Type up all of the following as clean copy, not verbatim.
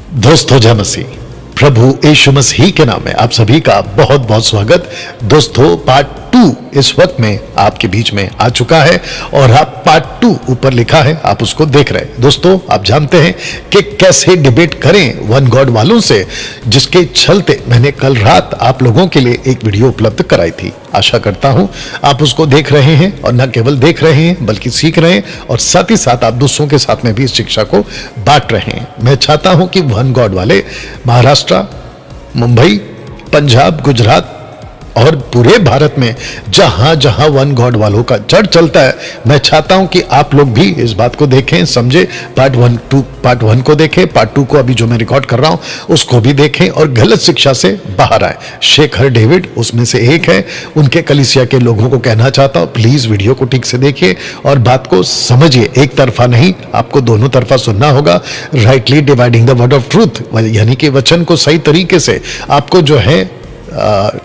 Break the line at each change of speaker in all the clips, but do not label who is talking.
दोस्तों जय मसीह, प्रभु यीशु मसीह के नाम में आप सभी का बहुत बहुत स्वागत। दोस्तों पार्ट 2 इस वक्त में आपके बीच में आ चुका है और आप पार्ट 2 ऊपर लिखा है, आप उसको देख रहे हैं। दोस्तों आप जानते हैं कि कैसे डिबेट करें वन गॉड वालों से, जिसके चलते मैंने कल रात आप लोगों के लिए एक वीडियो उपलब्ध कराई थी। आशा करता हूं आप उसको देख रहे हैं और न केवल देख रहे हैं बल्कि सीख रहे हैं और साथ ही साथ आप दूसरों के साथ में भी इस शिक्षा को बांट रहे हैं। मैं चाहता हूं कि वन गॉड वाले महाराष्ट्र, मुंबई, पंजाब, गुजरात और पूरे भारत में जहां जहां वन गॉड वालों का चर्च चलता है, मैं चाहता हूं कि आप लोग भी इस बात को देखें, समझे। पार्ट 1 को देखें, पार्ट 2 को अभी जो मैं रिकॉर्ड कर रहा हूं उसको भी देखें और गलत शिक्षा से बाहर आए। शेखर डेविड उसमें से एक है। उनके कलीसिया के लोगों को कहना चाहता हूं, प्लीज वीडियो को ठीक से देखिए और बात को समझिए। एक तरफा नहीं, आपको दोनों तरफा सुनना होगा। Rightly dividing the word of truth, यानी कि वचन को सही तरीके से आपको जो है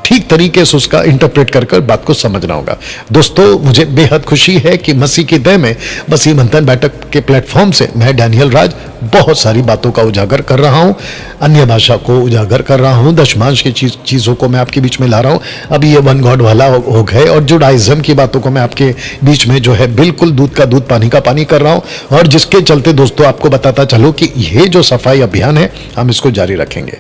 ठीक तरीके से उसका इंटरप्रेट कर बात को समझना होगा। दोस्तों मुझे बेहद खुशी है कि मसीह की दया में मसीह मंथन बैठक के प्लेटफॉर्म से मैं डैनियल राज बहुत सारी बातों का उजागर कर रहा हूं, अन्य भाषा को उजागर कर रहा हूं, दशमांश की चीजों को मैं आपके बीच में ला रहा हूं। अभी ये वन गॉड वाला हो गए और जुडाइज्म की बातों को मैं आपके बीच में जो है बिल्कुल दूध का दूध पानी का पानी कर रहा हूं। और जिसके चलते दोस्तों आपको बताता चलो कि ये जो सफाई अभियान है हम इसको जारी रखेंगे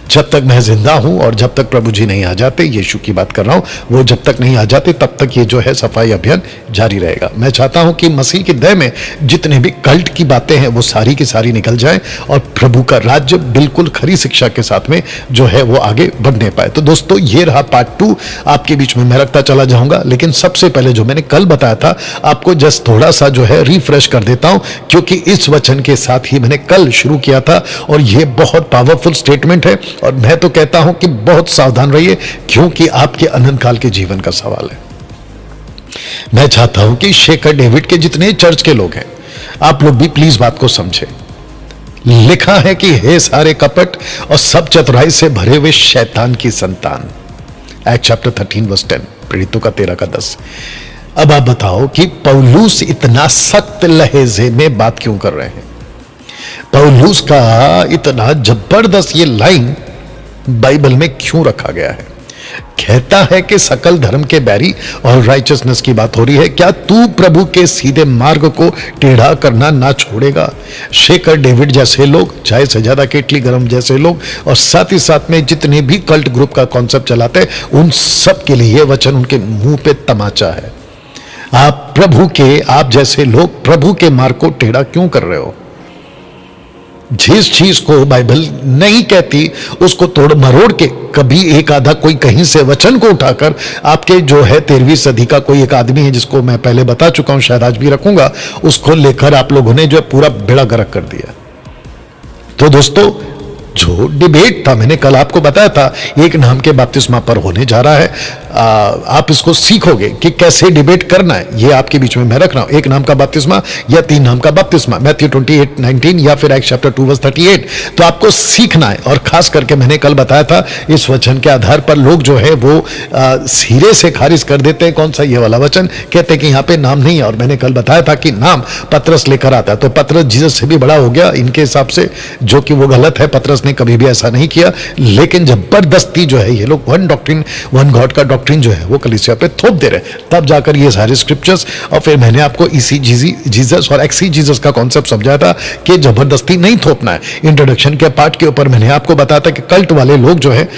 जब तक मैं जिंदा हूं और जब तक प्रभु जी नहीं आ जाते। यीशु की बात कर रहा हूं, वो जब तक नहीं आ जाते तब तक ये जो है सफाई अभियान जारी रहेगा। मैं चाहता हूं कि मसीह की दया में जितने भी कल्ट की बातें हैं वो सारी की सारी निकल जाए और प्रभु का राज्य बिल्कुल खरी शिक्षा के साथ में जो है वो आगे बढ़ने पाए। तो दोस्तों ये रहा पार्ट 2, आपके बीच में मैं रखता चला जाऊंगा। लेकिन सबसे पहले जो मैंने कल बताया था आपको जस्ट थोड़ा सा जो है रिफ्रेश कर देता हूं, क्योंकि इस वचन के साथ ही मैंने कल शुरू किया था और ये बहुत पावरफुल स्टेटमेंट है। और मैं तो कहता हूं कि बहुत सावधान रहिए, क्योंकि आपके अनंत काल के जीवन का सवाल है। मैं चाहता हूं कि शेखर डेविड के जितने चर्च के लोग हैं आप लोग भी प्लीज बात को समझे। लिखा है कि हे सारे कपट और सब चतुराई से भरे हुए शैतान की संतान, एक्ट चैप्टर 13 वर्स 10, प्रेरितों का 13 का 10। अब आप बताओ कि पौलुस इतना सख्त लहजे में बात क्यों कर रहे हैं? पौलुस का इतना जबरदस्त ये लाइन बाइबल में क्यों रखा गया है? कहता है कि सकल धर्म के बैरी और राइचसनेस की बात हो रही है, क्या तू प्रभु के सीधे मार्ग को टेढ़ा करना ना छोड़ेगा? शेखर डेविड जैसे लोग, चाहे सजादा केटली गरम जैसे लोग और साथ ही साथ में जितने भी कल्ट ग्रुप का कॉन्सेप्ट चलाते हैं, उन सब के लिए वचन उनके मुंह पे तमाचा है। आप जैसे लोग प्रभु के मार्ग को टेढ़ा क्यों कर रहे हो? जिस चीज को बाइबल नहीं कहती उसको तोड़ मरोड़ के कभी एक आधा कोई कहीं से वचन को उठाकर आपके जो है 13वीं सदी का कोई एक आदमी है जिसको मैं पहले बता चुका हूं, शायद आज भी रखूंगा, उसको लेकर आप लोगों ने जो है पूरा बेड़ा गर्क कर दिया। तो दोस्तों जो डिबेट था मैंने कल आपको बताया था, एक नाम के बपतिस्मा पर होने जा रहा है। आप इसको सीखोगे कि कैसे डिबेट करना है, ये आपके बीच में मैं रख रहा हूं। एक नाम का बपतिस्मा या 3 नाम का बपतिस्मा, मैथ्यू 28:19 या फिर एक्ट चैप्टर 2 वर्स 38। तो आपको सीखना है और खास करके मैंने कल बताया था इस वचन के आधार पर लोग जो है वो सिरे से खारिज कर देते हैं। कौन सा? ये वाला वचन, कहते हैं कि यहाँ पे नाम नहीं है। और मैंने कल बताया था कि नाम पतरस लेकर आता है, तो पतरस जीसस से भी बड़ा हो गया इनके हिसाब से, जो कि वो गलत है। पतरस ने कभी भी ऐसा नहीं किया, लेकिन जबरदस्ती जो है ये लोग वन डॉक्ट्रिन, वन गॉड का डॉक्ट्रिन जो है वो कलीसिया पे थोप दे रहे, तब जाकर ये सारे स्क्रिप्चर्स। और फिर मैंने आपको इसी जीसस और एक्सी जीसस का कॉन्सेप्ट समझाया था कि जबरदस्ती नहीं थोपना है। इंट्रोडक्शन के पार्ट के ऊपर मैंने आपको बताया था कि कल्ट वाले लोग जो है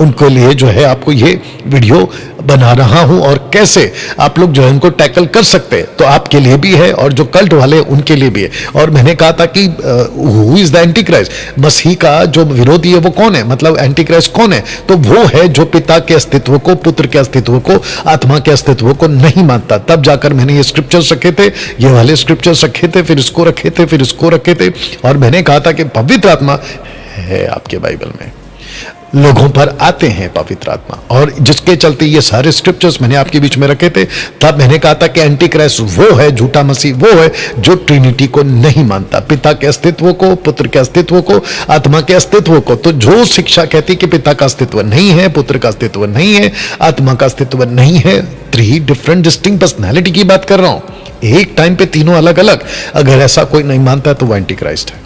उनके लिए जो है आपको ये वीडियो बना रहा हूं और कैसे आप लोग जो है उनको टैकल कर सकते हैं। तो आपके लिए भी है और जो कल्ट वाले उनके लिए भी है। और मैंने कहा था कि who is the anti Christ, मसीह का जो विरोधी है वो कौन है, मतलब एंटी क्राइस्ट कौन है? तो वो है जो पिता के अस्तित्व को, पुत्र के अस्तित्व को, आत्मा के अस्तित्व को नहीं मानता। तब जाकर मैंने ये स्क्रिप्चर्स रखे थे, ये वाले स्क्रिप्चर्स रखे थे, फिर इसको रखे थे, फिर इसको रखे थे। और मैंने कहा था कि पवित्र आत्मा है आपके बाइबल में, लोगों पर आते हैं पवित्र आत्मा, और जिसके चलते ये सारे स्क्रिप्चर्स मैंने आपके बीच में रखे थे। तब मैंने कहा था कि एंटी क्राइस्ट वो है, झूठा मसीह वो है जो ट्रिनिटी को नहीं मानता, पिता के अस्तित्व को, पुत्र के अस्तित्व को, आत्मा के अस्तित्व को। तो जो शिक्षा कहती कि पिता का अस्तित्व नहीं है, पुत्र का अस्तित्व नहीं है, आत्मा का अस्तित्व नहीं है, 3 डिफरेंट डिस्टिंक्ट पर्सनैलिटी की बात कर रहा हूं, एक टाइम पे तीनों अलग अलग, अगर ऐसा कोई नहीं मानता है तो वो एंटी क्राइस्ट है।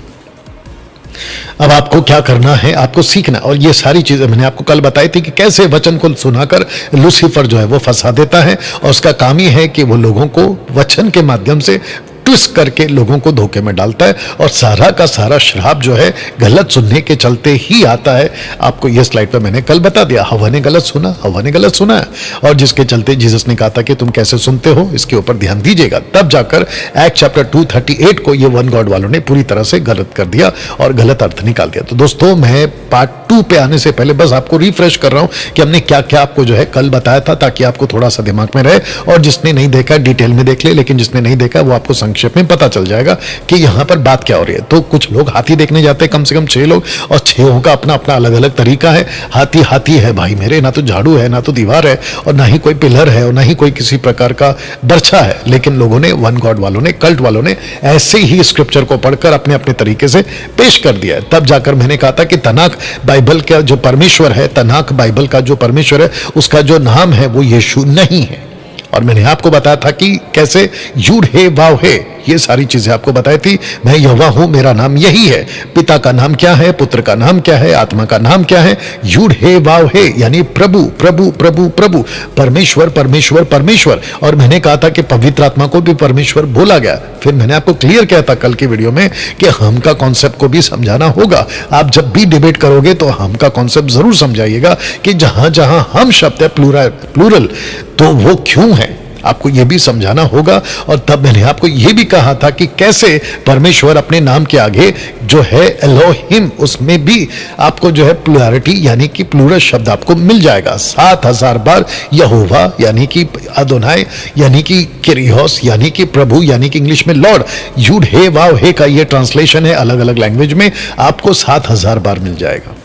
अब आपको क्या करना है, आपको सीखना। और ये सारी चीजें मैंने आपको कल बताई थी कि कैसे वचन को सुनाकर लूसीफर जो है वो फंसा देता है, और उसका काम ही है कि वो लोगों को वचन के माध्यम से ट्विस्ट करके लोगों को धोखे में डालता है, और सारा का सारा श्राप जो है गलत सुनने के चलते ही आता है। आपको ये स्लाइड पे मैंने कल बता दिया, हवा ने गलत सुना, हवा ने गलत सुना है, और जिसके चलते जीसस ने कहा था कि तुम कैसे सुनते हो, इसके ऊपर ध्यान दीजिएगा। तब जाकर एक्ट चैप्टर 2:38 को ये वन गॉड वालों ने पूरी तरह से गलत कर दिया और गलत अर्थ निकाल दिया। तो दोस्तों, मैं पार्ट 2 पे आने से पहले बस आपको रिफ्रेश कर रहा हूं कि हमने क्या क्या आपको जो है कल बताया था, ताकि आपको थोड़ा सा दिमाग में रहे, और जिसने नहीं देखा डिटेल में देख ले, लेकिन जिसने नहीं देखा वो आपको संक्षेप में पता चल जाएगा कि यहां पर बात क्या हो रही है। तो कुछ लोग हाथी देखने जाते हैं, कम से कम 6 लोग, और 6 का अपना अपना अलग अलग तरीका है। हाथी हाथी है भाई मेरे, ना तो झाड़ू है, ना तो दीवार है, और ना ही कोई पिलर है, और ना ही कोई किसी प्रकार का बर्छा है। लेकिन लोगों ने, वन गॉड वालों ने, कल्ट वालों ने ऐसे ही स्क्रिप्चर को पढ़कर अपने अपने तरीके से पेश कर दिया है। तब जाकर मैंने कहा था कि तनाक बाइबल का जो परमेश्वर है, तनाक बाइबल का जो परमेश्वर है, उसका जो नाम है वो यीशु नहीं है। और मैंने आपको बताया था कि कैसे यूड हे वाव हे, ये सारी चीजें आपको बताई थी। मैं यहोवा हूं, मेरा नाम यही है। पिता का नाम क्या है, पुत्र का नाम क्या है, आत्मा का नाम क्या है? यूड हे वाव हे, यानी प्रभु प्रभु प्रभु प्रभु, परमेश्वर परमेश्वर परमेश्वर। और मैंने कहा था कि पवित्र आत्मा को भी परमेश्वर बोला गया। फिर मैंने आपको क्लियर किया था कल की वीडियो में कि हम का कॉन्सेप्ट को भी समझाना होगा। आप जब भी डिबेट करोगे तो हम का कॉन्सेप्ट जरूर समझाइएगा कि जहां जहां हम शब्द है प्लूरल, तो वो क्यों है, आपको यह भी समझाना होगा। और तब मैंने आपको यह भी कहा था कि कैसे परमेश्वर अपने नाम के आगे जो है एलोहिम, उसमें भी आपको जो है प्लुरलिटी यानी कि प्लूरल शब्द आपको मिल जाएगा। 7000 बार यहोवा यानी कि अदोनाई, यानी कि किरियोस यानी कि प्रभु, यानी कि इंग्लिश में लॉर्ड, यूड हे वाव हे का ये ट्रांसलेशन है अलग अलग लैंग्वेज में, आपको 7000 बार मिल जाएगा।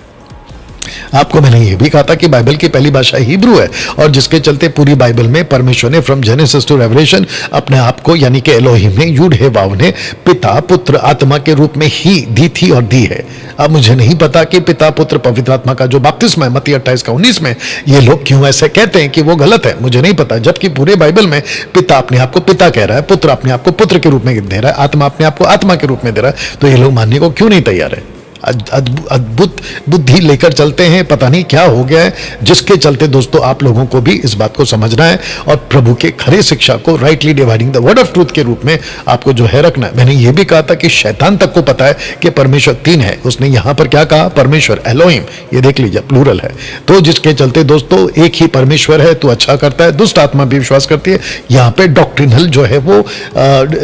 आपको मैंने यह भी कहा था कि बाइबल की पहली भाषा हिब्रू है, और जिसके चलते पूरी बाइबल में परमेश्वर ने फ्रॉम जेनेसिस टू रेवलेशन अपने आप को यानी कि एलोहिम ने, यूड हे वाव ने पिता पुत्र आत्मा के रूप में ही दी थी और दी है। अब मुझे नहीं पता कि पिता पुत्र पवित्र आत्मा का जो बपतिस्मा है मत्ती 28:19 में, ये लोग क्यों ऐसे कहते हैं कि वो गलत है, मुझे नहीं पता। जबकि पूरे बाइबल में पिता अपने आप को पिता कह रहा है, पुत्र अपने आप को पुत्र के रूप में दे रहा है, आत्मा अपने आप को आत्मा के रूप में दे रहा है, तो ये लोग मानने को क्यों नहीं तैयार है? अद्भुत बुद्धि लेकर चलते हैं, पता नहीं क्या हो गया है, जिसके चलते दोस्तों आप लोगों को भी इस बात को समझना है और प्रभु के खरे शिक्षा को rightly dividing the word of truth के रूप में आपको जो है रखना है। मैंने ये भी कहा था कि शैतान तक को पता है कि परमेश्वर 3 है। उसने यहां पर क्या कहा? परमेश्वर एलोहिम, ये देख लीजिए प्लूरल है। तो जिसके चलते दोस्तों एक ही परमेश्वर है, तो अच्छा करता है, दुष्ट आत्मा भी विश्वास करती है। यहां पे डॉक्ट्रिनल जो है वो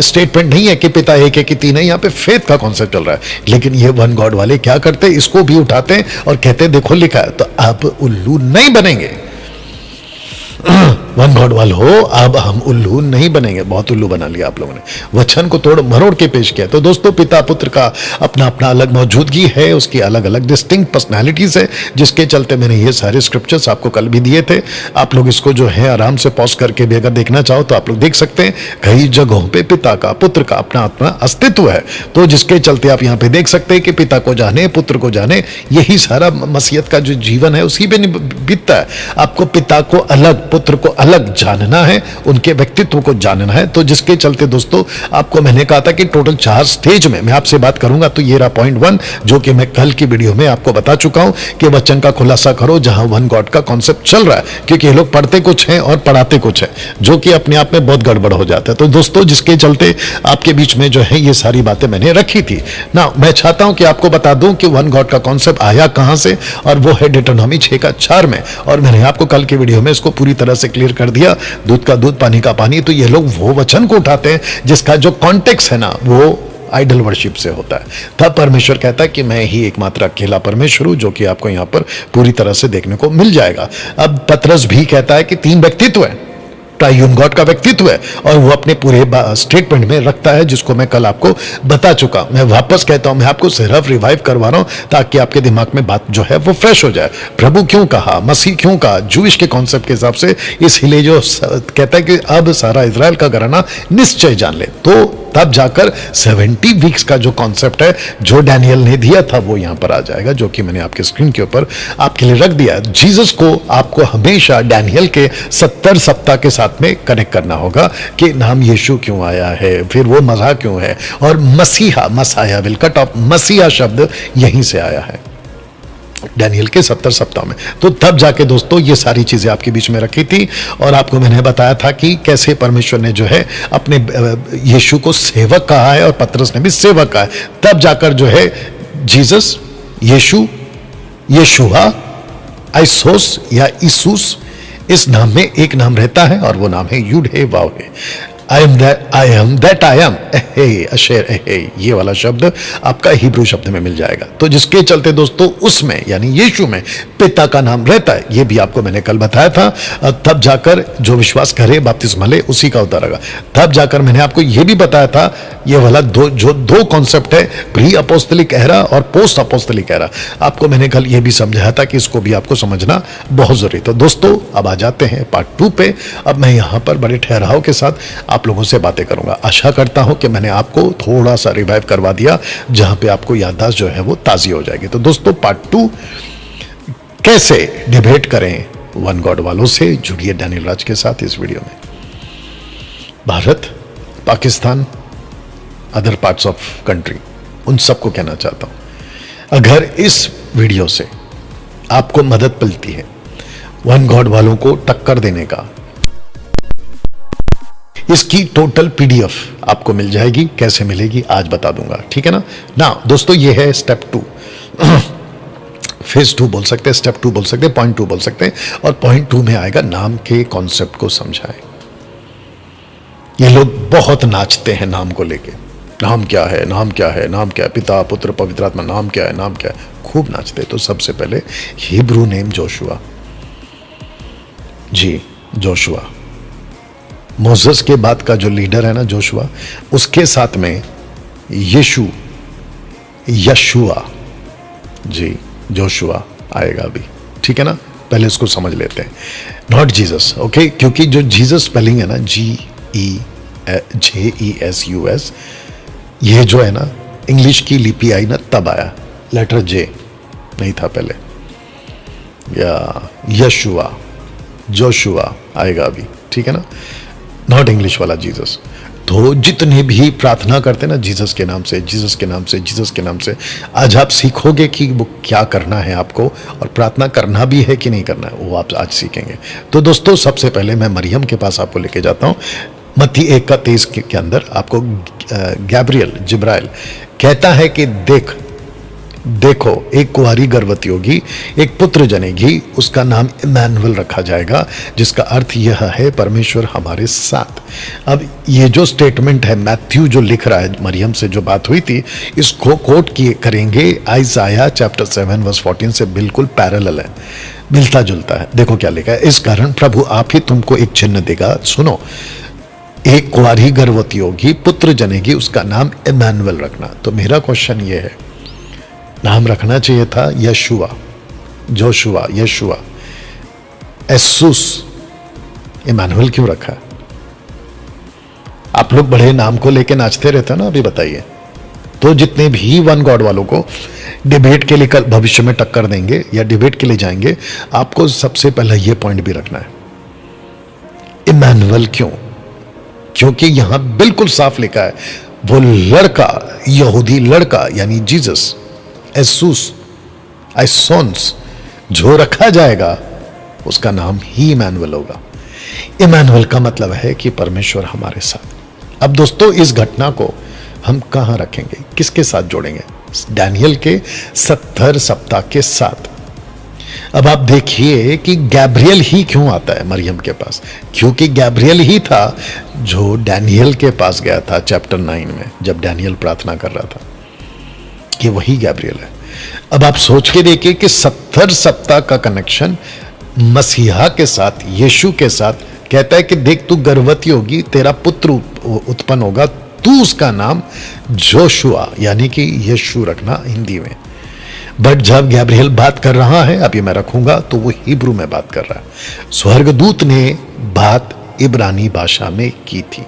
स्टेटमेंट नहीं है कि पिता एक है कि 3 है, यहां पे फेथ का कॉन्सेप्ट चल रहा है। लेकिन ये वन गॉड वाले क्या करते, इसको भी उठाते हैं और कहते हैं देखो लिखा है। तो आप उल्लू नहीं बनेंगे, वन गॉड वाल हो, अब हम उल्लू नहीं बनेंगे। बहुत उल्लू बना लिया आप लोगों ने, वचन को तोड़ मरोड़ के पेश किया। तो दोस्तों पिता पुत्र का अपना अपना अलग मौजूदगी है, उसकी अलग अलग डिस्टिंक्ट पर्सनैलिटीज है, जिसके चलते मैंने ये सारे स्क्रिप्चर्स आपको कल भी दिए थे। आप लोग इसको जो है आराम से पॉज करके भी अगर देखना चाहो तो आप लोग देख सकते हैं। कई जगहों पे पिता का पुत्र का अपना अपना अस्तित्व है, तो जिसके चलते आप यहाँ पे देख सकते हैं कि पिता को जाने पुत्र को जाने, यही सारा मसीहत का जो जीवन है उसी पे बीतता है। आपको पिता को अलग पुत्र को अलग जानना है, उनके व्यक्तित्व को जानना है। तो जिसके चलते दोस्तों आपको मैंने कहा था कि टोटल 4 स्टेज में मैं आपसे बात करूंगा। तो ये रहा पॉइंट 1, जो कि मैं कल की वीडियो में आपको बता चुका हूं कि वचन का खुलासा करो जहां वन गॉड का कॉन्सेप्ट चल रहा है, क्योंकि ये लोग पढ़ते कुछ हैं और पढ़ाते कुछ है, जो कि अपने आप में बहुत गड़बड़ हो जाता है। तो दोस्तों जिसके चलते आपके बीच में जो है ये सारी बातें मैंने रखी थी ना। मैं चाहता हूं कि आपको बता दूं कि वन गॉड का कॉन्सेप्ट आया कहां से, और वो है डिटरनॉमी 6:4 में। और मैंने आपको कल की वीडियो में इसको पूरी तरह से क्लियर कर दिया, दूध का दूध पानी का पानी। तो ये लोग वो वचन को उठाते हैं जिसका जो कॉन्टेक्स्ट है ना वो आइडल वर्शिप से होता है। तब परमेश्वर कहता है कि मैं ही एकमात्र अकेला परमेश्वर हूं, जो कि आपको यहां पर पूरी तरह से देखने को मिल जाएगा। अब पतरस भी कहता है कि 3 व्यक्तित्व है, ट्राइयून गॉड का व्यक्तित्व है, और वो अपने पूरे स्टेटमेंट में रखता है, जिसको मैं कल आपको बता चुका। मैं वापस कहता हूं, मैं आपको सिर्फ रिवाइव करवा रहा हूं ताकि आपके दिमाग में बात जो है वो फ्रेश हो जाए। प्रभु क्यों कहा, मसीह क्यों कहा, जूइश के कॉन्सेप्ट के हिसाब से, इसलिए जो कहता है कि अब सारा इजराइल का घराना निश्चय जान ले। तो तब जाकर 70 वीक्स का जो कॉन्सेप्ट है जो डैनियल ने दिया था वो यहां पर आ जाएगा, जो कि मैंने आपके स्क्रीन के ऊपर आपके लिए रख दिया। जीसस को आपको हमेशा डैनियल के 70 सप्ताह के साथ में कनेक्ट करना होगा कि नाम यीशु क्यों आया है, फिर वो मसीहा क्यों है, और मसीहा, मसाया विल कट ऑफ, मसीहा शब्द यहीं से आया है डैनियल के 70 सप्ताह में। तो तब जाके दोस्तों ये सारी चीजें आपके बीच में रखी थी, और आपको मैंने बताया था कि कैसे परमेश्वर ने जो है अपने यीशु को सेवक कहा है और पतरस ने भी सेवक कहा है। तब जाकर जो है जीसस, यीशु, यशुआ, आइसोस या ईसूस, इस नाम में एक नाम रहता है और वो नाम है यूड हे वाव हे। I am that I am, अशेर, ये वाला शब्द आपका हिब्रू शब्द में मिल जाएगा। तो जिसके चलते दोस्तों उसमें यानी यीशु में पिता का नाम रहता है, ये भी आपको मैंने कल बताया था। तब जाकर जो विश्वास करे बपतिस्मा ले उसी का उद्धार होगा। तब जाकर मैंने आपको ये भी बताया था, ये वाला दो कॉन्सेप्ट है, प्री अपोस्तलिक एरा और पोस्ट अपोस्तलिक एरा। आपको मैंने कल ये भी समझाया था कि इसको भी आपको समझना बहुत जरूरी। तो दोस्तों अब आ जाते हैं पार्ट 2 पे। अब मैं यहां पर बड़े ठहराव के साथ आप लोगों से बातें करूंगा। आशा करता हूं कि मैंने आपको थोड़ा सा रिवाइव करवा दिया, जहां पे आपको याददाश्त जो है वो ताजी हो जाएगी। तो दोस्तों पार्ट 2, कैसे डिबेट करें वन गॉड वालों से, जुड़िए डैनियल राज के साथ इस वीडियो में। Bharat, Pakistan, other parts of country, उन सबको कहना चाहता हूं, अगर इस वीडियो से आपको मदद मिलती है वन गॉड वालों को टक्कर देने का, इसकी टोटल पीडीएफ आपको मिल जाएगी। कैसे मिलेगी आज बता दूंगा, ठीक है ना दोस्तों ये है स्टेप 2, फेज 2 बोल सकते हैं, स्टेप 2 बोल सकते हैं, पॉइंट 2 बोल सकते हैं। और पॉइंट 2 में आएगा नाम के कॉन्सेप्ट को समझाएं। ये लोग बहुत नाचते हैं नाम को लेके, नाम क्या है, नाम क्या है, नाम क्या है, पिता पुत्र पवित्र आत्मा, नाम क्या है, नाम क्या है, खूब नाचते। तो सबसे पहले हिब्रू नेम जोशुआ, जी जोशुआ, मोसेस के बाद का जो लीडर है ना जोशुआ, उसके साथ में यीशु, यशुआ, जी जोशुआ आएगा अभी, ठीक है ना। पहले इसको समझ लेते हैं, नॉट जीसस, ओके, क्योंकि जो जीसस स्पेलिंग है ना JESUS, ये जो है ना इंग्लिश की लिपि आई ना तब आया, लेटर जे नहीं था पहले, या यशुआ, जोशुआ आएगा अभी, ठीक है ना, नॉट इंग्लिश वाला जीसस। तो जितने भी प्रार्थना करते हैं ना जीसस के नाम से, जीसस के नाम से, जीसस के नाम से, आज आप सीखोगे कि वो क्या करना है आपको, और प्रार्थना करना भी है कि नहीं करना है, वो आप आज सीखेंगे। तो दोस्तों सबसे पहले मैं मरियम के पास आपको लेके जाता हूँ। मत्ती 1:23 के अंदर आपको गैब्रियल, जिब्राइल कहता है कि देखो एक कुंवारी गर्भवती होगी, एक पुत्र जनेगी, उसका नाम इमैनुअल रखा जाएगा, जिसका अर्थ यह है परमेश्वर हमारे साथ। अब ये जो स्टेटमेंट है मैथ्यू जो लिख रहा है, मरियम से जो बात हुई थी, इसको कोट किए करेंगे आइज़ाया चैप्टर 7 वर्स 14 से, बिल्कुल पैरेलल है, मिलता जुलता है। देखो क्या लिखा है, इस कारण प्रभु आप ही तुमको एक चिन्ह देगा, सुनो, एक कुंवारी गर्भवती होगी, पुत्र जनेगी, उसका नाम इमैनुअल रखना। तो मेरा क्वेश्चन ये है, नाम रखना चाहिए था यशुआ, जोशुआ, यशुआ, एसूस, इमैनुअल क्यों रखा? आप लोग बड़े नाम को लेके नाचते रहते हो ना, अभी बताइए। तो जितने भी वन गॉड वालों को डिबेट के लिए कल भविष्य में टक्कर देंगे या डिबेट के लिए जाएंगे, आपको सबसे पहले यह पॉइंट भी रखना है, इमैनुअल क्यों? क्योंकि यहां बिल्कुल साफ लिखा है वो लड़का, यहूदी लड़का यानी जीसस, एसूस, आइसोन्स जो रखा जाएगा उसका नाम ही इमैनुअल होगा। इमैनुअल का मतलब है कि परमेश्वर हमारे साथ। अब दोस्तों इस घटना को हम कहां रखेंगे, किसके साथ जोड़ेंगे? डैनियल के 70 सप्ताह के साथ। अब आप देखिए कि गैब्रियल ही क्यों आता है मरियम के पास, क्योंकि गैब्रियल ही था जो डैनियल के पास गया था चैप्टर 9 में, जब डैनियल प्रार्थना कर रहा था, कि वही गैब्रियल है। अब आप सोच के देखिए कि 70 सप्ताह का कनेक्शन मसीहा के साथ, यीशु के साथ। कहता है कि देख तू गर्भवती होगी, तेरा पुत्र उत्पन्न होगा, तू उसका नाम जोशुआ यानी कि यीशु रखना हिंदी में। बट जब गैब्रियल बात कर रहा है, अभी मैं रखूंगा, तो वो हिब्रू में बात कर रहा है। स्वर्गदूत ने बात इब्रानी भाषा में की थी।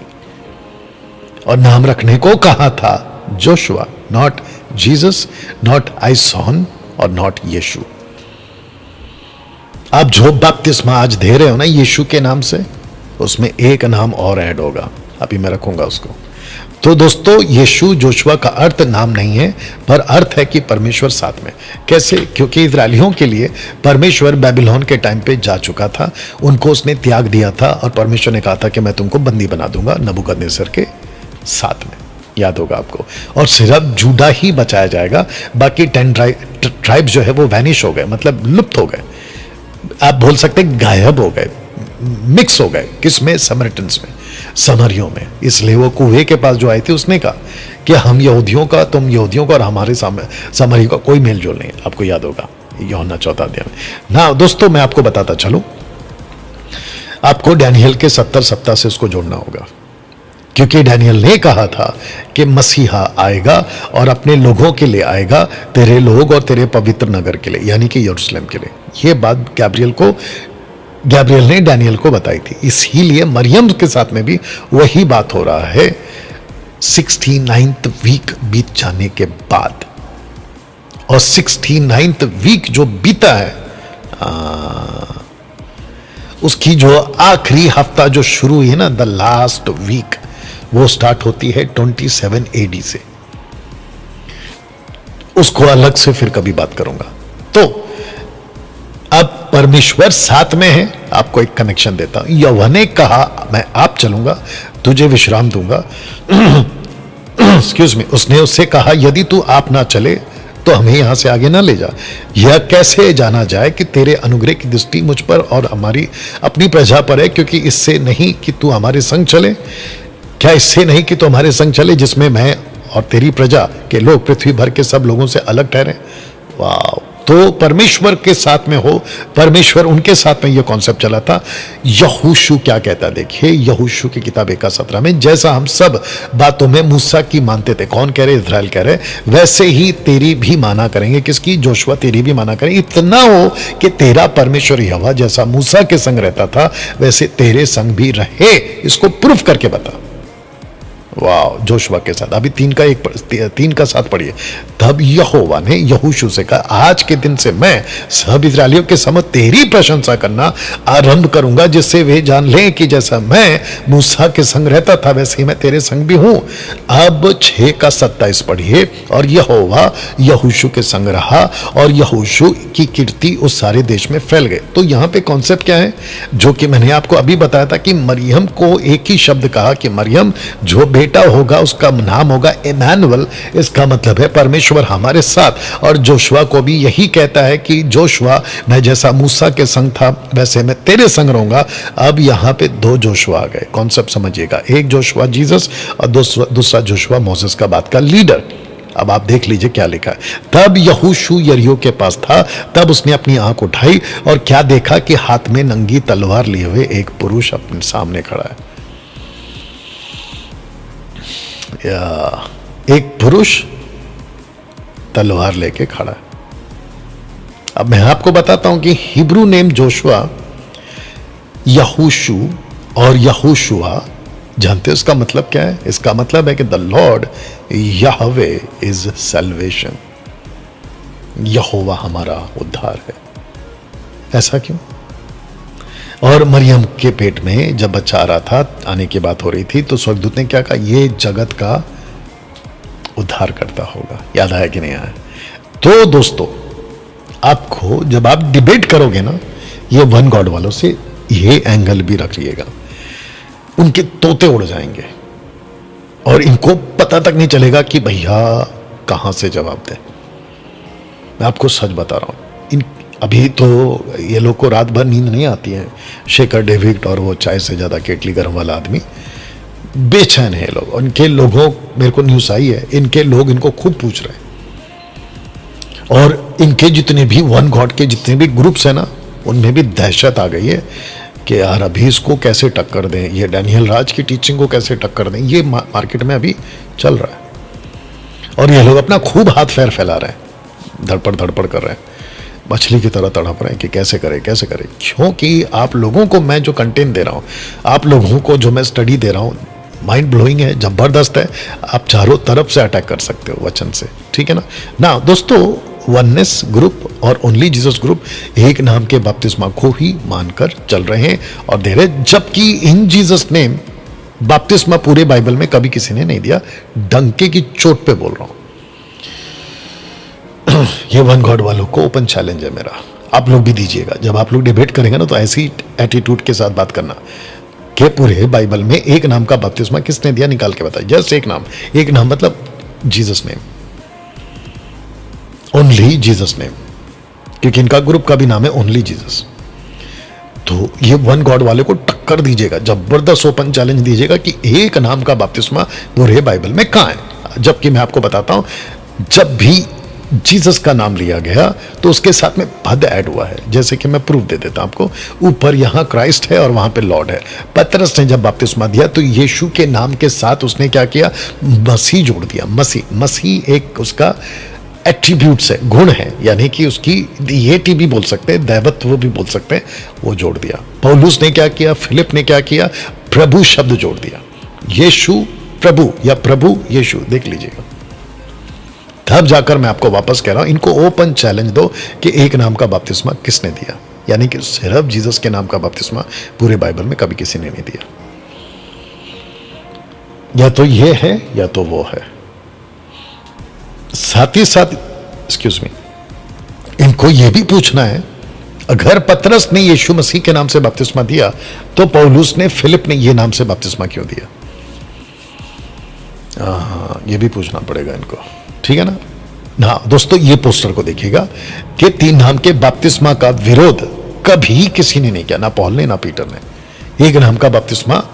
और नाम रखने को कहा था जोशुआ, नॉट जीसस, नॉट आइसॉन और नॉट यीशु। आप जो बपतिस्मा आज दे रहे हो ना यीशु के नाम से, उसमें एक नाम और ऐड होगा, अभी मैं रखूंगा उसको। तो दोस्तों यीशु जोशुआ का अर्थ नाम नहीं है, पर अर्थ है कि परमेश्वर साथ में। कैसे? क्योंकि इजरायलियों के लिए परमेश्वर बेबीलोन के टाइम पे जा चुका था, उनको उसने त्याग दिया था और परमेश्वर ने कहा था कि मैं तुमको बंदी बना दूंगा नबूकदनेस्सर के साथ में, याद होगा आपको। और सिर्फ जूडा ही बचाया जाएगा, बाकी 10 ट्राइब्स जो है वो वैनिश हो गए, मतलब लुप्त हो गए, आप बोल सकते गायब हो गए, मिक्स हो गए। किसमें? समरिटन्स में, समरियों में। इसलिए वो कुएं के पास जो आई थी उसने कहा कि हम यहूदियों का, तुम यहूदियों का और हमारे समरियों का कोई मेल जोल नहीं। आपको याद होगा यूहन्ना 4 अध्याय में ना। दोस्तों मैं आपको बताता चलूं, आपको डैनियल के 70 सप्ताह से उसको जोड़ना होगा, क्योंकि डैनियल ने कहा था कि मसीहा आएगा और अपने लोगों के लिए आएगा, तेरे लोग और तेरे पवित्र नगर के लिए, यानी कि यरूशलेम के लिए। यह बात गैब्रियल ने डैनियल को बताई थी। इसीलिए मरियम के साथ में भी वही बात हो रहा है 69th वीक बीत जाने के बाद। और 69th वीक जो बीता है, उसकी जो आखिरी हफ्ता जो शुरू हुई है ना, द लास्ट वीक, वो स्टार्ट होती है 27 AD से। उसको अलग से फिर कभी बात करूंगा। तो अब परमेश्वर साथ में है। आपको एक कनेक्शन देता हूं। यहोवा ने कहा मैं आप चलूंगा, तुझे विश्राम दूंगा। Excuse me. उसने उससे कहा यदि तू आप ना चले तो हमें यहां से आगे ना ले जा। यह कैसे जाना जाए कि तेरे अनुग्रह की दृष्टि मुझ पर और हमारी अपनी प्रजा पर है, क्योंकि इससे नहीं कि तू हमारे संग चले। क्या इससे नहीं कि तू हमारे संग चले जिसमें मैं और तेरी प्रजा के लोग पृथ्वी भर के सब लोगों से अलग ठहरे। वाह! तो परमेश्वर के साथ में हो, परमेश्वर उनके साथ में, यह कॉन्सेप्ट चला था। यहोशू क्या कहता है देखिए, यहोशू की किताब 1:17 में, जैसा हम सब बातों में मूसा की मानते थे, कौन कह रहे? इज़राइल कह रहे, वैसे ही तेरी भी माना करेंगे। किसकी? जोशुआ तेरी भी माना करेंगे। इतना हो कि तेरा परमेश्वर यहोवा जैसा मूसा के संग रहता था वैसे तेरे संग भी रहे। इसको प्रूफ करके बता। वाह! जोशुआ के साथ। अभी 3 का साथ पढ़िए। तब यहोवा ने यहोशू से कहा आज के दिन से मैं सब इजरायलियों के समक्ष तेरी प्रशंसा करना आरंभ करूंगा, जिससे वे जान लें कि जैसा मैं मूसा के संग रहता था वैसे ही मैं तेरे संग भी हूं। अब 6 का 27 पढ़िए। और यहोवा यहोशू के संग रहा और यहोशू की कीर्ति उस सारे देश में फैल गए। तो यहां पे कॉन्सेप्ट क्या है, जो कि मैंने आपको अभी बताया था कि मरियम को एक ही शब्द कहा कि मरियम, जो बेटा होगा उसका नाम होगा इमैनुअल। इसका मतलब है परमेश्वर हमारे साथ। और जोशुआ को भी यही कहता है कि जोशुआ, मैं जैसा मूसा के संग था वैसे मैं तेरे संग रहूंगा। अब यहां पे 2 जोशुआ आ गए। कॉन्सेप्ट समझिएगा, एक जोशुआ जीसस और दूसरा जोशुआ मोसेस का बात का लीडर। अब आप देख लीजिए क्या लिखा है। तब यहोशू यरीहो के पास था, तब उसने अपनी आंख उठाई और क्या देखा कि हाथ में नंगी तलवार लिए हुए एक पुरुष अपने सामने खड़ा है। एक पुरुष तलवार लेके खड़ा है। अब मैं आपको बताता हूं कि हिब्रू नेम जोशुआ, यहोशू और यहोशुआ, जानते हो इसका मतलब क्या है? इसका मतलब है कि द लॉर्ड यहवे इज सैल्वेशन। यहोवा हमारा उद्धार है। ऐसा क्यों? और मरियम के पेट में जब बच्चा आ रहा था, आने की बात हो रही थी, तो स्वर्गदूत ने क्या कहा? ये जगत का उद्धार करता होगा। याद आया कि नहीं आया? तो दोस्तों आपको जब आप डिबेट करोगे ना ये वन गॉड वालों से, ये एंगल भी रख लिएगा, उनके तोते उड़ जाएंगे और इनको पता तक नहीं चलेगा कि भैया कहां से जवाब दे। मैं आपको सच बता रहा हूं, अभी तो ये लोग को रात भर नींद नहीं आती है। शेखर डेविड और वो चाय से ज्यादा केटली गर्म वाला आदमी बेचैन है लोग। उनके लोगों, मेरे को न्यूज़ आई है, इनके लोग इनको खूब पूछ रहे हैं। और इनके जितने भी वन गॉड के जितने भी ग्रुप्स हैं ना, उनमें भी दहशत आ गई है कि यार अभी इसको कैसे टक्कर दें, ये डैनियल राज की टीचिंग को कैसे टक्कर दें। ये मार्केट में अभी चल रहा है और ये लोग अपना खूब हाथ पैर फैला रहे हैं, धड़पड़ कर रहे हैं, मछली की तरह तड़प रहे हैं कि कैसे करें कैसे करें। क्योंकि आप लोगों को मैं जो कंटेंट दे रहा हूं, आप लोगों को जो मैं स्टडी दे रहा हूं, माइंड ब्लोइंग है, जबरदस्त है। आप चारों तरफ से अटैक कर सकते हो वचन से, ठीक है ना। ना दोस्तों, वननेस ग्रुप और ओनली जीसस ग्रुप एक नाम के बपतिस्मा को ही मानकर चल रहे हैं और दे रहे, जबकि इन जीसस नेम बपतिस्मा पूरे बाइबल में कभी किसी ने नहीं दिया। डंके की चोट पे बोल रहा हूं। ये वन गॉड वालों को ओपन चैलेंज है मेरा, आप लोग भी दीजिएगा। जब आप लोग डिबेट करेंगे ना तो ऐसी एटीट्यूड के साथ बात करना कि पूरे बाइबल में एक नाम का बपतिस्मा किसने दिया, निकाल के बताइए। जस्ट एक नाम मतलब Jesus name, only Jesus name, क्योंकि इनका ग्रुप का भी नाम है ओनली जीसस। तो ये वन गॉड वाले को टक्कर दीजिएगा, जबरदस्त ओपन चैलेंज दीजिएगा कि एक नाम का बपतिस्मा पूरे बाइबल में कहां है। जबकि मैं आपको बताता हूं, जब भी जीसस का नाम लिया गया तो उसके साथ में पद ऐड हुआ है। जैसे कि मैं प्रूफ दे देता हूं आपको, ऊपर यहां क्राइस्ट है और वहां पे लॉर्ड है। पतरस ने जब बपतिस्मा दिया तो यीशु के नाम के साथ उसने क्या किया, मसीह जोड़ दिया। मसीह एक उसका एट्रीब्यूट्स है, गुण है, यानी कि उसकी डीएटी भी बोल सकते हैं, दैवत्व भी बोल सकते हैं, वो जोड़ दिया। पौलुस ने क्या किया, फिलिप ने क्या किया, प्रभु शब्द जोड़ दिया। यीशु प्रभु या प्रभु यीशु, देख लीजिएगा। तब जाकर मैं आपको वापस कह रहा हूं, इनको ओपन चैलेंज दो कि एक नाम का बपतिस्मा किसने दिया, यानी कि सिर्फ जीसस के नाम का बपतिस्मा पूरे बाइबल में कभी किसी ने नहीं दिया। या तो ये है या तो वो है। साथ ही साथ एक्सक्यूज मी, इनको यह भी पूछना है, अगर पतरस ने यीशु मसीह के नाम से बपतिस्मा दिया तो पौलुस ने, फिलिप ने ये नाम से बपतिस्मा क्यों दिया। ये भी पूछना पड़ेगा इनको, ठीक है ना। हाँ दोस्तों, ये पोस्टर को देखिएगा कि तीन नाम के बपतिस्मा का विरोध कभी किसी ने नहीं किया, ना पौल ने ना पीटर ने। एक नाम का बपतिस्मा,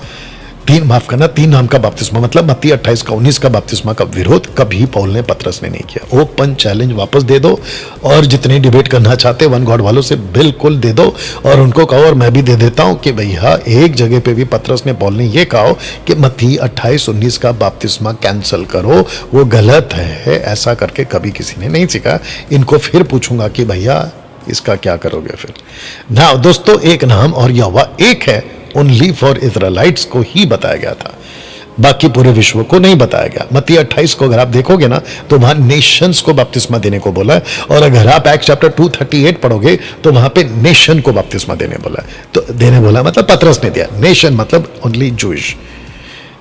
तीन नाम का बपतिस्मा मतलब मत्ती 28 का 19 का बपतिस्मा का विरोध कभी पौल ने, पतरस ने नहीं किया। ओपन चैलेंज वापस दे दो, और जितने डिबेट करना चाहते वन गॉड वालों से बिल्कुल दे दो, और उनको कहो, और मैं भी दे देता हूं कि भैया एक जगह पे भी पतरस ने, पौल ने ये कहा कि मत्ती 28-19 का बपतिस्मा कैंसिल करो, वो गलत है। ऐसा करके कभी किसी ने नहीं सीखा। इनको फिर पूछूंगा कि भैया इसका क्या करोगे फिर ना। दोस्तों, एक नाम और यहोवा एक है, ओनली फॉर इजराइलाइट्स को ही बताया गया था, बाकी पूरे विश्व को नहीं बताया गया। मत्ती 28 को अगर आप देखोगे ना तो वहां नेशंस को बपतिस्मा देने को बोला है, और अगर आप एक्ट चैप्टर 2:38 पढ़ोगे तो वहां पे नेशन को बपतिस्मा देने बोला है। तो देने बोला मतलब पतरस ने दिया, नेशन मतलब ओनली जूइश।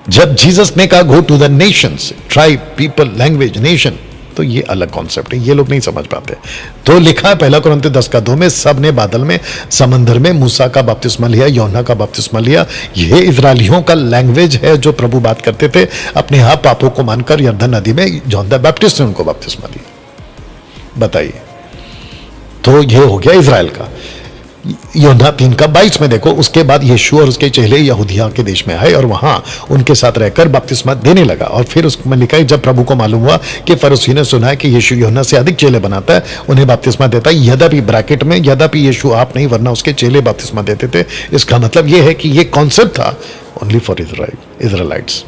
जब जीसस ने कहा go to the nations, tribe, people, language, nation, तो ये अलग कॉन्सेप्ट है, ये लोग नहीं समझ पाते। तो लिखा है 1 कुरिन्थियों 10:2 में, सब ने बादल में, समंदर में मूसा का बपतिस्मा लिया, यूहन्ना का बपतिस्मा लिया। ये इजरायलियों का लैंग्वेज है जो प्रभु बात करते थे, अपने आप पापों को मानकर यरदन नदी में जॉन द बैप्टिस्ट ने उनको बपतिस्मा दिया। बताइए, तो ये हो गया इजराइल का। यूहन्ना 3:22 में देखो, उसके बाद यीशु और उसके चेले यहूदिया के देश में आए और वहां उनके साथ रहकर बपतिस्मा देने लगा। और फिर उसमें लिखा है, जब प्रभु को मालूम हुआ कि फरीसी ने सुना है कि यीशु यूहन्ना से अधिक चेले बनाता है, उन्हें बपतिस्मा देता है। यद्यपि ब्रैकेट में, यद्यपि यीशु आप नहीं वरना उसके चेले बपतिस्मा देते थे। इसका मतलब यह है कि यह कॉन्सेप्ट था ओनली फॉर इजराइलाइट्स।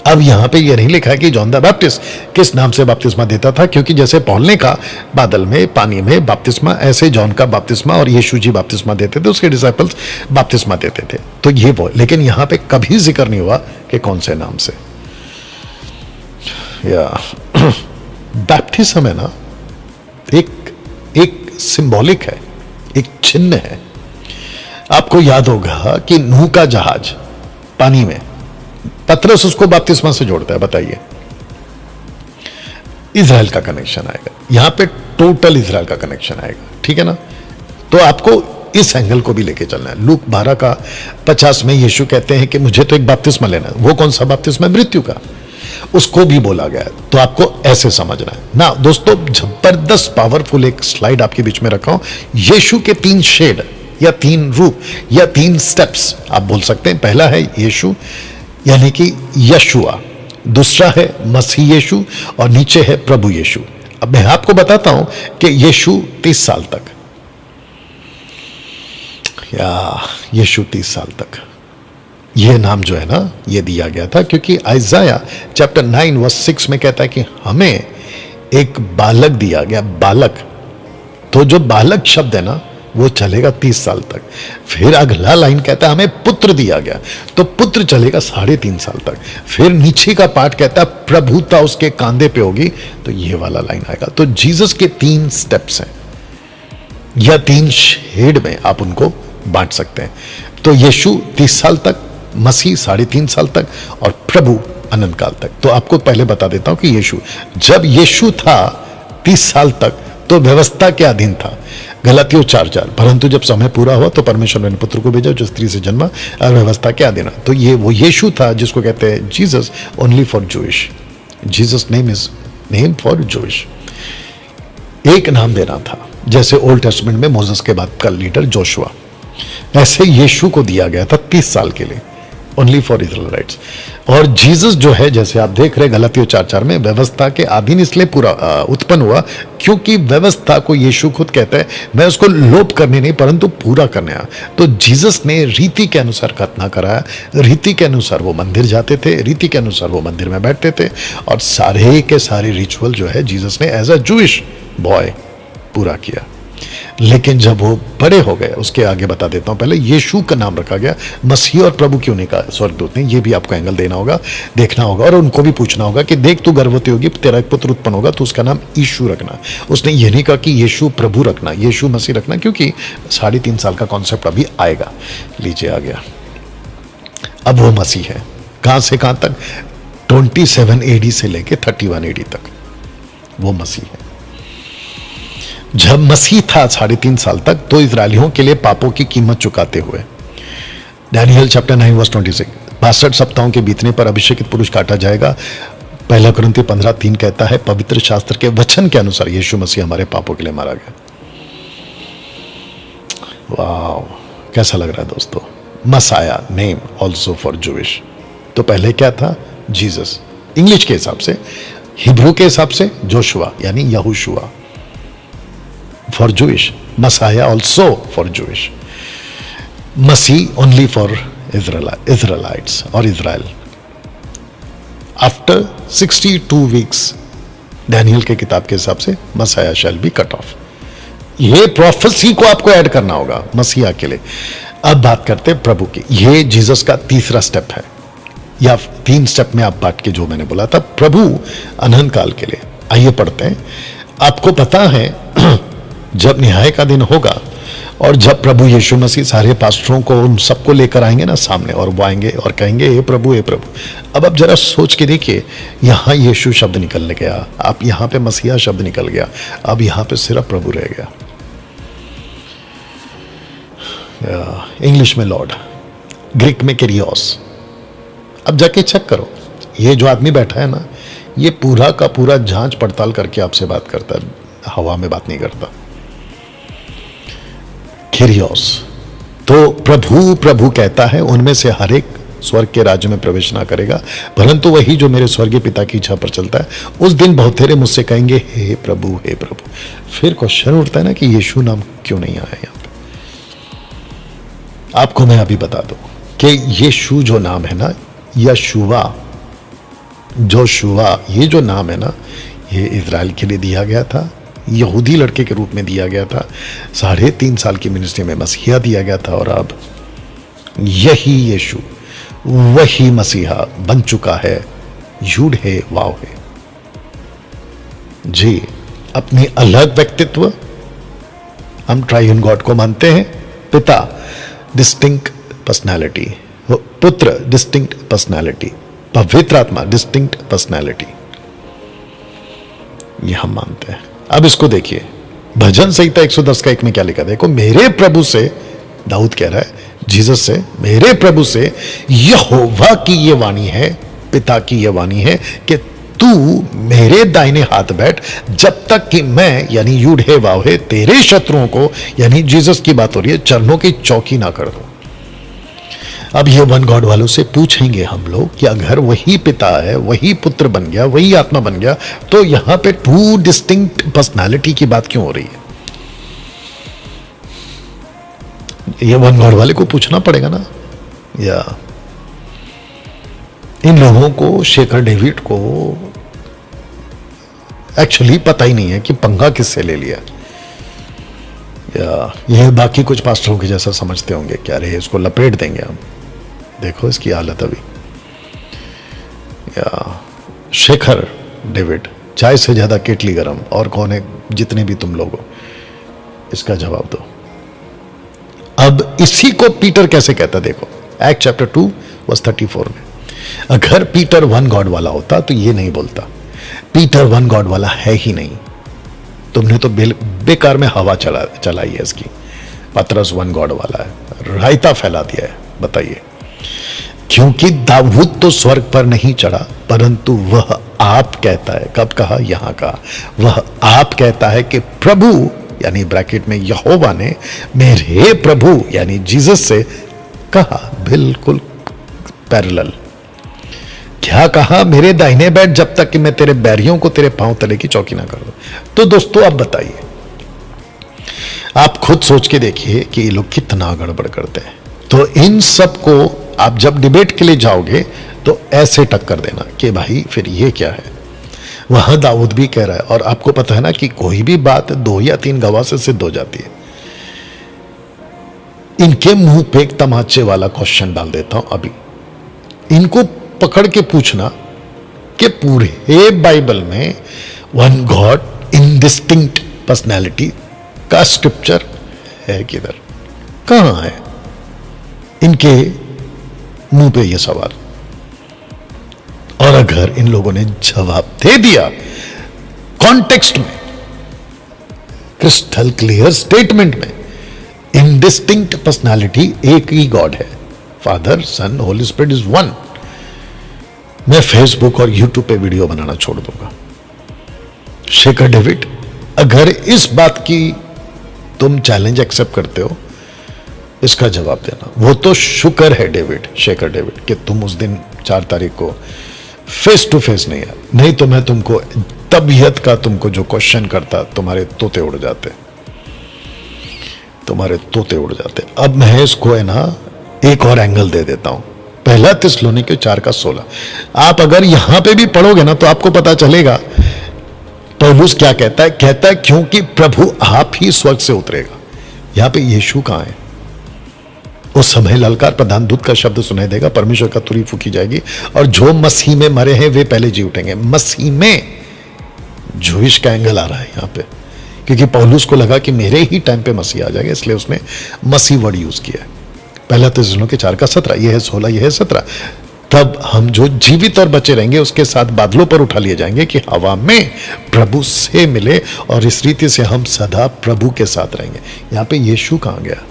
अब यहां पे ये नहीं लिखा है कि जॉन द बैप्टिस्ट किस नाम से बपतिस्मा देता था, क्योंकि जैसे पौल ने कहा बादल में, पानी में बपतिस्मा, ऐसे जॉन का बपतिस्मा और यीशु जी बपतिस्मा देते थे, उसके डिसाइपल्स बपतिस्मा देते थे। तो ये वो, लेकिन यहां पे कभी जिक्र नहीं हुआ कि कौन से नाम से। या बैप्टिज्म है ना, एक सिंबॉलिक है, एक चिन्ह है। आपको याद होगा कि नूह का जहाज पानी में, पतरस उसको बपतिस्मा से जोड़ता है। बताइए, इजराइल का कनेक्शन आएगा यहां पे, टोटल इजराइल का कनेक्शन आएगा, ठीक है ना। तो आपको इस एंगल को भी लेके चलना है। लूक 12:50 में यीशु कहते हैं कि मुझे तो एक बपतिस्मा लेना है। वो कौन सा बपतिस्मा? मृत्यु का, उसको भी बोला गया है। तो आपको ऐसे समझना है ना। दोस्तों, जबरदस्त पावरफुल एक स्लाइड आपके बीच में रखा हूं। यीशु के 3 शेड या 3 रूप या 3 स्टेप्स आप बोल सकते हैं। पहला है यीशु यानी कि यशुआ, दूसरा है मसीह यीशु, और नीचे है प्रभु यीशु। अब मैं आपको बताता हूं कि यीशु 30 साल तक, या यीशु 30 साल तक, यह नाम जो है ना यह दिया गया था, क्योंकि आइज़ाया चैप्टर 9:6 में कहता है कि हमें एक बालक दिया गया। बालक, तो जो बालक शब्द है ना, वो चलेगा 30 साल तक। फिर अगला लाइन कहता है हमें पुत्र दिया गया, तो पुत्र चलेगा 3.5 साल तक। फिर नीचे का पार्ट कहता है प्रभुता उसके कांधे पे होगी, तो ये वाला लाइन आएगा। तो जीसस के 3 स्टेप्स हैं, या 3 शेड में आप उनको बांट सकते हैं। तो यीशु 30 साल तक, मसीह 3.5 साल तक, और प्रभु अनंत काल तक। तो आपको पहले बता देता हूं कि जब यीशु था 30 साल तक तो व्यवस्था के अधीन था, गलातियों 4:4, परंतु जब समय पूरा हुआ तो परमेश्वर ने पुत्र को भेजा जो स्त्री से जन्मा और व्यवस्था के अधीन। तो ये वो यीशु था जिसको कहते हैं Jesus only for Jewish. Jesus name is name for Jewish. एक नाम देना था, जैसे ओल्ड टेस्टमेंट में मोसेस के बाद का लीडर जोशुआ, ऐसे यीशु को दिया गया था 30 साल के लिए, ओनली फॉर इजराइल्स। और जीसस जो है, जैसे आप देख रहे गलातियों 4:4 में, व्यवस्था के अधीन इसलिए पूरा उत्पन्न हुआ क्योंकि व्यवस्था को यीशु खुद कहता है मैं उसको लोप करने नहीं परंतु पूरा करने आया। तो जीसस ने रीति के अनुसार खतना कराया, रीति के अनुसार वो मंदिर जाते थे, रीति के अनुसार वो मंदिर में बैठते थे, और सारे के सारे रिचुअल जो है जीसस ने एज अ जूइश बॉय पूरा किया। लेकिन जब वो बड़े हो गए, उसके आगे बता देता हूं, पहले यीशु का नाम रखा गया, मसीह और प्रभु क्यों नहीं कहा स्वर्गदूत ने, ये भी आपको एंगल देना होगा, देखना होगा, और उनको भी पूछना होगा कि देख तू गर्भवती होगी, तेरा एक पुत्र उत्पन्न होगा, तो उसका नाम यीशु रखना। उसने ये नहीं कहा कि यीशु प्रभु रखना, यीशु मसीह रखना, क्योंकि 3.5 साल का कॉन्सेप्ट अभी आएगा। लीजिए आ गया, अब वो मसीह है। कहां से कहां तक? 27 AD से लेके 31 AD तक वो मसीह है। जब मसीह था 3.5 साल तक, तो इजरायलियों के लिए पापों की कीमत चुकाते हुए, दानियल चैप्टर 9 वर्स 26, 62 सप्ताहों के बीतने पर अभिषेकित पुरुष काटा जाएगा। 1 कुरिन्थी 15:3 कहता है पवित्र शास्त्र के वचन के अनुसार यीशु मसीह हमारे पापों के लिए मारा गया। वाह, कैसा लग रहा है दोस्तों? Messiah name also for Jewish. तो पहले क्या था? जीसस, इंग्लिश के हिसाब से, हिब्रू के हिसाब से जोशुआ यानी यहोशुआ for Jewish, Messiah also for Jewish, मसीह ओनली फॉर इजराइलाइट्स और इजराइल। आफ्टर 62 वीक्स दानियल के किताब के हिसाब से Messiah shall be cut off. ये प्रोफेसी को आपको ऐड करना होगा मसीहा के लिए। अब बात करते हैं प्रभु की। ये जीसस का तीसरा स्टेप है, या 3 स्टेप में आप बांट के जो मैंने बोला था, प्रभु अनंत काल के लिए। आइए पढ़ते हैं। आपको पता है जब न्याय का दिन होगा और जब प्रभु यीशु मसीह सारे पास्टरों को उन सबको लेकर आएंगे ना सामने, और वो आएंगे और कहेंगे हे प्रभु हे प्रभु। अब आप जरा सोच के देखिए, यहां यीशु शब्द निकल गया, आप यहां पे मसीहा शब्द निकल गया, अब यहां पे सिर्फ प्रभु रह गया। इंग्लिश में लॉर्ड, ग्रीक में किरियोस। अब जाके चेक करो, ये जो आदमी बैठा है ना, ये पूरा का पूरा जांच पड़ताल करके आपसे बात करता है, हवा में बात नहीं करता। किरियोस। तो प्रभु प्रभु कहता है उनमें से हर एक स्वर्ग के राज्य में प्रवेश ना करेगा, परंतु वही जो मेरे स्वर्गीय पिता की इच्छा पर चलता है। उस दिन बहुतेरे मुझसे कहेंगे हे प्रभु हे प्रभु। फिर क्वेश्चन उठता है ना कि यीशु नाम क्यों नहीं आया यहाँ पे? आपको मैं अभी बता दूं कि यीशु जो नाम है ना, यशुआ, जोशुआ, ये जो नाम है ना, ये इजराइल के लिए दिया गया था, यहूदी लड़के के रूप में दिया गया था, 3.5 साल की मिनिस्ट्री में मसीहा दिया गया था, और अब यही यीशु वही मसीहा बन चुका है, यूड है वाव है जी। अपनी अलग व्यक्तित्व, हम ट्राइयून गॉड को मानते हैं, पिता डिस्टिंक्ट पर्सनैलिटी, पुत्र डिस्टिंक्ट पर्सनैलिटी, पवित्र आत्मा डिस्टिंक्ट पर्सनैलिटी, ये हम मानते हैं। अब इसको देखिए, भजन संहिता 110 का 1 में क्या लिखा? देखो, मेरे प्रभु से, दाऊद कह रहा है जीसस से, मेरे प्रभु से यहोवा की ये वाणी है, पिता की ये वाणी है कि तू मेरे दाहिने हाथ बैठ जब तक कि मैं, यानी यूड है वाव है, तेरे शत्रुओं को, यानी जीसस की बात हो रही है, चरणों की चौकी ना कर दूं। अब ये वन गॉड वालों से पूछेंगे हम लोग कि अगर वही पिता है, वही पुत्र बन गया, वही आत्मा बन गया, तो यहां पे 2 डिस्टिंक्ट पर्सनालिटी की बात क्यों हो रही है? ये वन गॉड वाले को पूछना पड़ेगा ना। या इन लोगों को, शेखर डेविड को एक्चुअली पता ही नहीं है कि पंगा किससे ले लिया। ये बाकी कुछ पास्टरों के जैसा समझते होंगे क्या रे इसको लपेट देंगे हम, देखो इसकी हालत अभी। शेखर डेविड, चाय से ज्यादा केटली गरम, और कौन है जितने भी तुम लोग हो, इसका जवाब दो। अब इसी को पीटर कैसे कहता, देखो एक्ट चैप्टर 2:34 में, अगर पीटर वन गॉड वाला होता तो ये नहीं बोलता। पीटर वन गॉड वाला है ही नहीं, तुमने तो बेकार में हवा चलाई है इसकी। पतरस वन गॉड वाला है, रायता फैला दिया है। बताइए, क्योंकि दाऊद तो स्वर्ग पर नहीं चढ़ा, परंतु वह आप कहता है, कब कहा, यहां कहा, वह आप कहता है कि प्रभु यानी ब्रैकेट में यहोवा ने मेरे प्रभु यानी जीसस से कहा, बिल्कुल पैरेलल। क्या कहा, मेरे दाहिने बैठ जब तक कि मैं तेरे बैरियों को तेरे पांव तले की चौकी ना कर दूं। तो दोस्तों आप बताइए, आप खुद सोच के देखिए कि ये लोग कितना गड़बड़ करते हैं। तो इन सब को आप जब डिबेट के लिए जाओगे तो ऐसे टक्कर देना कि भाई फिर ये क्या है। वहां दाऊद भी कह रहा है, और आपको पता है ना कि कोई भी बात 2 या 3 गवाह से सिद्ध हो जाती है। इनके मुंह पे एक तमाचे वाला क्वेश्चन डाल देता हूं अभी, इनको पकड़ के पूछना कि पूरे बाइबल में वन गॉड इनडिस्टिंक्ट पर्सनैलिटी का स्क्रिप्चर है किधर, कहां है? इनके मुंह पे ये सवाल, और अगर इन लोगों ने जवाब दे दिया कॉन्टेक्स्ट में, क्रिस्टल क्लियर स्टेटमेंट में, इनडिस्टिंक्ट पर्सनालिटी एक ही गॉड है, Father Son Holy Spirit is one, मैं फेसबुक और यूट्यूब पे वीडियो बनाना छोड़ दूंगा। शेखर डेविड, अगर इस बात की तुम चैलेंज एक्सेप्ट करते हो, इसका जवाब देना। वो तो शुक्र है डेविड, शेखर डेविड, कि तुम उस दिन 4 तारीख को फेस टू फेस नहीं आए, नहीं तो मैं तुमको तबीयत का तुमको जो क्वेश्चन करता, तुम्हारे तोते उड़ जाते, तुम्हारे तोते उड़ जाते। अब मैं इसको है ना एक और एंगल दे देता हूं। पहला थिस्सलुनीके 4:16 आप अगर यहां पे भी पढ़ोगे ना तो आपको पता चलेगा पौलुस क्या कहता है। कहता है क्योंकि प्रभु आप ही स्वर्ग से उतरेगा। यहां पे यीशु कहां है? उस समय ललकार प्रधान दूत का शब्द सुनाई देगा, परमेश्वर का तुरही फूकी जाएगी, और जो मसीह में मरे हैं वे पहले जी उठेंगे। मसीह में जूइश का एंगल आ रहा है यहां पे, क्योंकि पौलुस को लगा कि मेरे ही टाइम पे मसीह आ जाएगा, इसलिए उसने मसीह वर्ड यूज किया है। पहला थिस्सलुनीके 4:17, यह है 16, यह है 17। तब हम जो जीवित और बचे रहेंगे उसके साथ बादलों पर उठा लिए जाएंगे कि हवा में प्रभु से मिले, और इस रीति से हम सदा प्रभु के साथ रहेंगे। यहां पे यीशु कहां गया?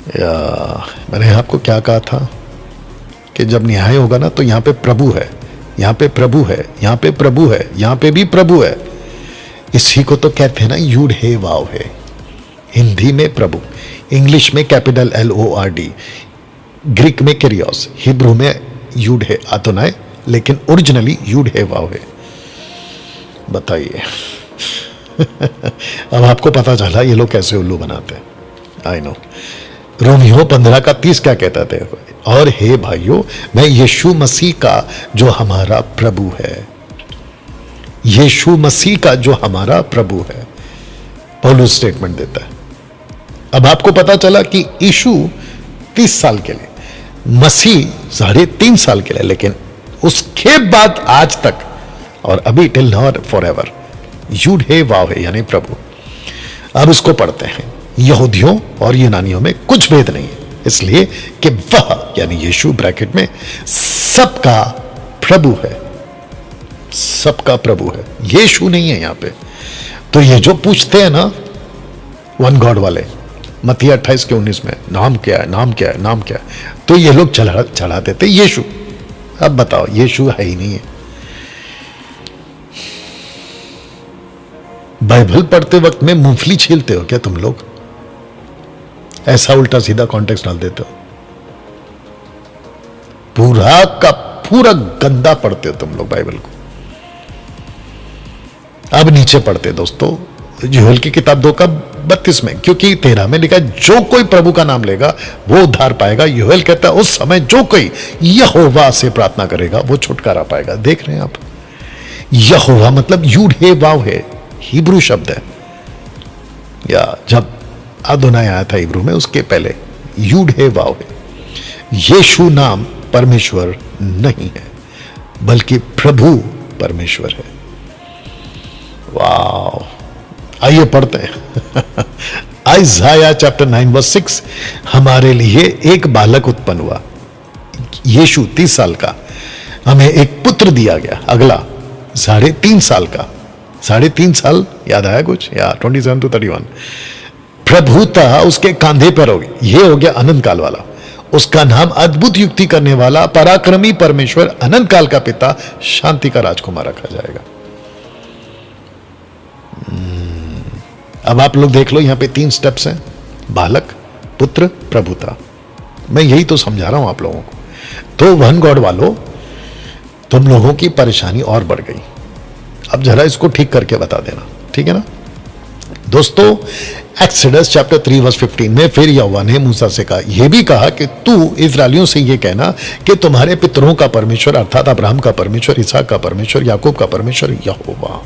मैंने आपको क्या कहा था कि जब न्याय होगा ना तो यहां पे प्रभु है, यहां पे प्रभु है, यहां पे प्रभु है, यहां पे भी प्रभु है। इसी को तो कहते हैं ना यूड हे वाव है। हिंदी में प्रभु, इंग्लिश में कैपिटल LORD, ग्रीक में कैरियोस, हिब्रू में यूड है अदोनाय, लेकिन ओरिजिनली यूड है वाव है। बताइए अब आपको पता चला ये लोग कैसे उल्लू बनाते हैं। I know. रोमियो 15:30 क्या कहता थे? और हे भाइयों, मैं यीशु मसीह का जो हमारा प्रभु है, यीशु मसीह का जो हमारा प्रभु है, पौलुस स्टेटमेंट देता है। अब आपको पता चला कि यीशु 30 साल के लिए, मसीह 3.5 साल के लिए, लेकिन उसके बाद आज तक और अभी टिल नाउ फॉरएवर यूड हे वाव है, यानी प्रभु। अब इसको पढ़ते हैं। यहूदियों और यूनानियों में कुछ भेद नहीं है, इसलिए कि वह यानी यीशु ब्रैकेट में सबका प्रभु है, सबका प्रभु है, यीशु नहीं है यहां पे। तो ये जो पूछते हैं ना वन गॉड वाले, मत्ती 28:19 में नाम क्या है, नाम क्या है, नाम क्या है, तो ये लोग चढ़ा देते यीशु। अब बताओ, यीशु है ही नहीं है। बाइबल पढ़ते वक्त में मूंगफली छीलते हो क्या तुम लोग? ऐसा उल्टा सीधा कॉन्टेक्स्ट डाल देते हो, पूरा का पूरा गंदा पढ़ते हो तुम लोग बाइबल को। अब नीचे पढ़ते दोस्तों, योएल की किताब 2:32 में, क्योंकि 13 में लिखा जो कोई प्रभु का नाम लेगा वो उद्धार पाएगा। योएल कहता है उस समय जो कोई यहोवा से प्रार्थना करेगा वो छुटकारा पाएगा। देख रहे हैं आप, यहोवा मतलब यूड हे वाव है, हिब्रू शब्द है। या जब अदोनाई आया था इब्रू में, उसके पहले यूड है वाव है। यीशु नाम परमेश्वर नहीं है, बल्कि प्रभु परमेश्वर है। वाह, आइए पढ़ते हैं। आइज़ाया चैप्टर 9 वर्स 6, हमारे लिए एक बालक उत्पन्न हुआ, यीशु 30 साल का, हमें एक पुत्र दिया गया। अगला 3.5 साल का, 3.5 साल याद आया कुछ, या 27 to 31। प्रभुता उसके कांधे पर होगी, यह हो गया अनंत काल वाला। उसका नाम अद्भुत युक्ति करने वाला, पराक्रमी परमेश्वर, अनंत काल का पिता, शांति का राजकुमार रखा जाएगा। अब आप लोग देख लो, यहां पे 3 स्टेप्स हैं, बालक, पुत्र, प्रभुता। मैं यही तो समझा रहा हूं आप लोगों को। तो वन गॉड वालों, तुम लोगों की परेशानी और बढ़ गई। अब जरा इसको ठीक करके बता देना, ठीक है ना दोस्तों। एक्सोडस चैप्टर 3 वर्स 15 में फिर यहोवा ने मूसा से कहा, यह भी कहा कि तू इस्राएलियों से यह कहना कि तुम्हारे पितरों का परमेश्वर अर्थात अब्राहम का परमेश्वर, इसहाक का परमेश्वर, याकूब का परमेश्वर यहोवा,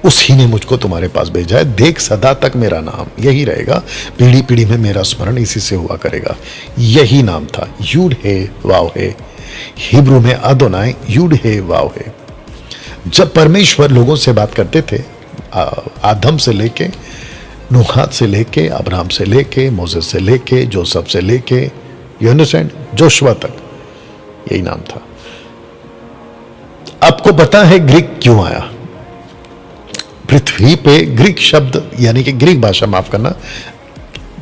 उसी ने मुझको तुम्हारे पास भेजा है। देख, सदा तक मेरा नाम यही रहेगा, पीढ़ी पीढ़ी में मेरा स्मरण इसी से हुआ करेगा। यही नाम था, यूड है वाव है। हिब्रू में अदोनाई यूड है वाव है। जब परमेश्वर लोगों से बात करते थे, आदम से लेके, नूह से लेके, अब्राहम से लेके, मोसेस से लेके, जोसेफ से लेके, यू अंडरस्टैंड, जोशुआ तक, यही नाम था। आपको पता है ग्रीक क्यों आया? पृथ्वी पे ग्रीक शब्द यानी कि ग्रीक भाषा, माफ करना,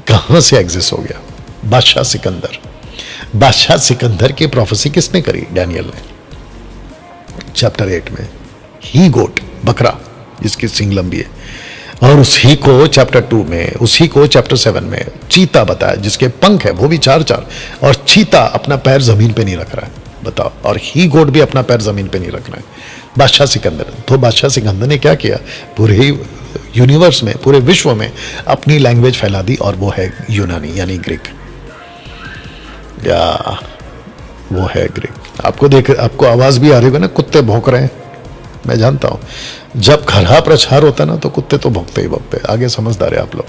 कहां से एग्जिस्ट हो गया? बादशाह सिकंदर। बादशाह सिकंदर की प्रोफेसी किसने करी? डैनियल ने चैप्टर 8 में। ही गोट, बकरा जिसकी सींग लंबी है, और उसी को चैप्टर 2 में, उसी को चैप्टर 7 में चीता बताया जिसके पंख है, वो भी 4-4, और चीता अपना पैर जमीन पे नहीं रख रहा है, बताओ। और ही गोट भी अपना पैर जमीन पे नहीं रख रहा है। बादशाह सिकंदर। तो बादशाह सिकंदर ने क्या किया? पूरे यूनिवर्स में, पूरे विश्व में अपनी लैंग्वेज फैला दी, और वो है यूनानी यानी ग्रीक, या वो है ग्रीक। आपको आवाज भी आ रही है ना, कुत्ते भौंक रहे हैं, मैं जानता हूं। जब खरा प्रचार होता ना तो कुत्ते तो भौंकते ही भौंकते। आगे समझदार है आप लोग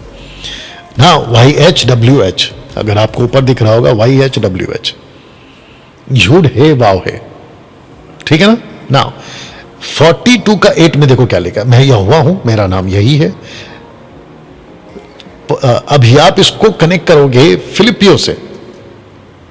ना। YHWH, अगर आपको ऊपर दिख रहा होगा, YHWH, यूड है वाव है, ठीक है ना। नाउ 42 का 8 में देखो क्या लिखा, मैं यहोवा हूं, मेरा नाम यही है। अभी आप इसको कनेक्ट करोगे फिलिपियों से,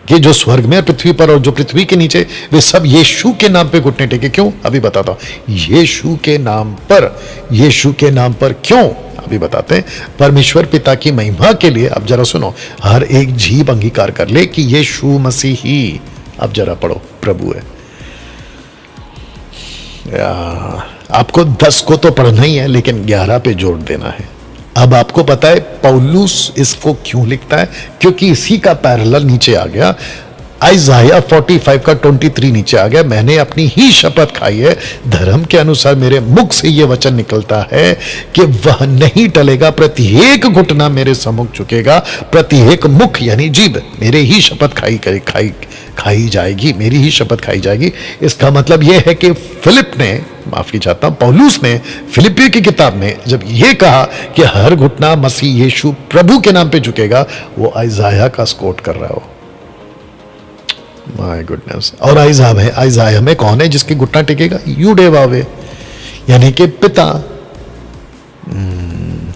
कि जो स्वर्ग में, पृथ्वी पर और जो पृथ्वी के नीचे, वे सब यीशु के नाम पे घुटने टेके। क्यों? अभी बताता हूं। यीशु के नाम पर, यीशु के नाम पर क्यों? अभी बताते हैं। परमेश्वर पिता की महिमा के लिए। अब जरा सुनो, हर एक जीभ अंगीकार कर ले कि यीशु मसीह ही, अब जरा पढ़ो, प्रभु है। आपको 10 को तो पढ़ना ही है, लेकिन 11 पे जोर देना है। अब आपको पता है पौलुस इसको क्यों लिखता है? क्योंकि इसी का पैरेलल नीचे आ गया। आइज़ाया 45 का 23 नीचे आ गया। मैंने अपनी ही शपथ खाई है, धर्म के अनुसार मेरे मुख से यह वचन निकलता है कि वह नहीं टलेगा, प्रत्येक घुटना मेरे सम्मुख झुकेगा, प्रत्येक मुख यानी जीभ मेरे ही शपथ खाई जाएगी, मेरी ही शपथ खाई जाएगी। इसका मतलब यह है कि फिलिप ने, माफी चाहता हूं, पौलुस ने फिलिपियों की किताब में जब यह कहा कि हर घुटना मसीह यीशु प्रभु के नाम पे झुकेगा, वो आइज़ाया का कोट कर रहा हो। My goodness. और आइज़ाया में कौन है जिसकी घुटना टिकेगा? यूडे वावे, यानी कि पिता।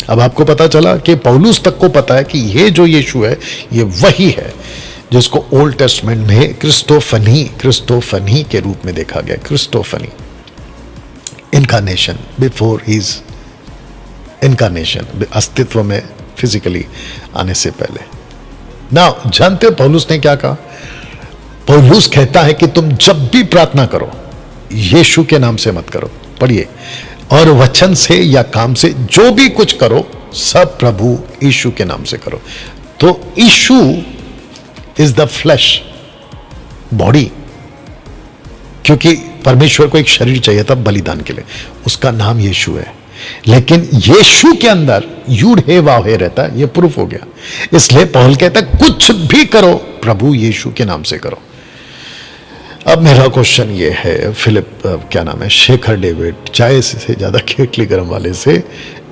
अब आपको पता चला कि पौलुस तक को पता है कि ये जो यीशु है, ये वही है जिसको ओल्ड टेस्टमेंट में क्रिस्टोफनी के रूप में देखा गया। क्रिस्टोफनी, इनकारनेशन, बिफोर हिज इनकारनेशन, अस्तित्व में फिजिकली आने से पहले। ना जानते हो पौलुस ने क्या कहा? पौलुस कहता है कि तुम जब भी प्रार्थना करो, यीशु के नाम से मत करो, पढ़िए, और वचन से या काम से जो भी कुछ करो, सब प्रभु यीशु के नाम से करो। तो यीशु इज द फ्लैश बॉडी, क्योंकि परमेश्वर को एक शरीर चाहिए था बलिदान के लिए, उसका नाम यीशु है। लेकिन यीशु के अंदर यूड हे वाव हे रहता है, यह प्रूफ हो गया। इसलिए पौल कहता है कुछ भी करो प्रभु यीशु के नाम से करो। अब मेरा क्वेश्चन ये है, फिलिप क्या नाम है, शेखर डेविड, चाय से ज्यादा केटली गरम वाले से,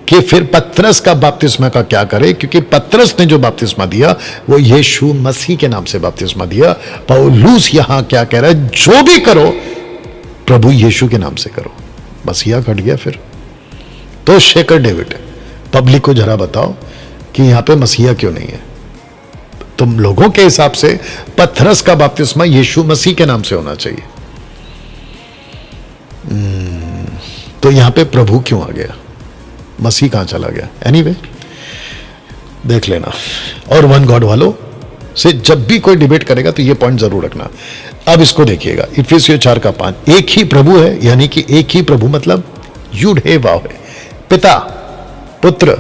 कि फिर पतरस का बपतिस्मा का क्या करे, क्योंकि पतरस ने जो बपतिस्मा दिया वो यीशु मसीह के नाम से बपतिस्मा दिया। पौलुस यहां क्या कह रहा है, जो भी करो प्रभु यीशु के नाम से करो। मसीहा घट गया फिर तो शेकर डेविड पब्लिक को जरा बताओ कि यहां पे मसीहा क्यों नहीं है। तुम लोगों के हिसाब से पतरस का बपतिस्मा यीशु मसीह के नाम से होना चाहिए, तो यहां पे प्रभु क्यों आ गया, मसीह कहां चला गया। एनीवे देख लेना। और वन गॉड वालों से जब भी कोई डिबेट करेगा तो ये पॉइंट जरूर रखना। अब इसको देखिएगा, इफिसियों 4:5, एक ही प्रभु है, यानी कि एक ही प्रभु मतलब यूड हे वाव है, पिता पुत्र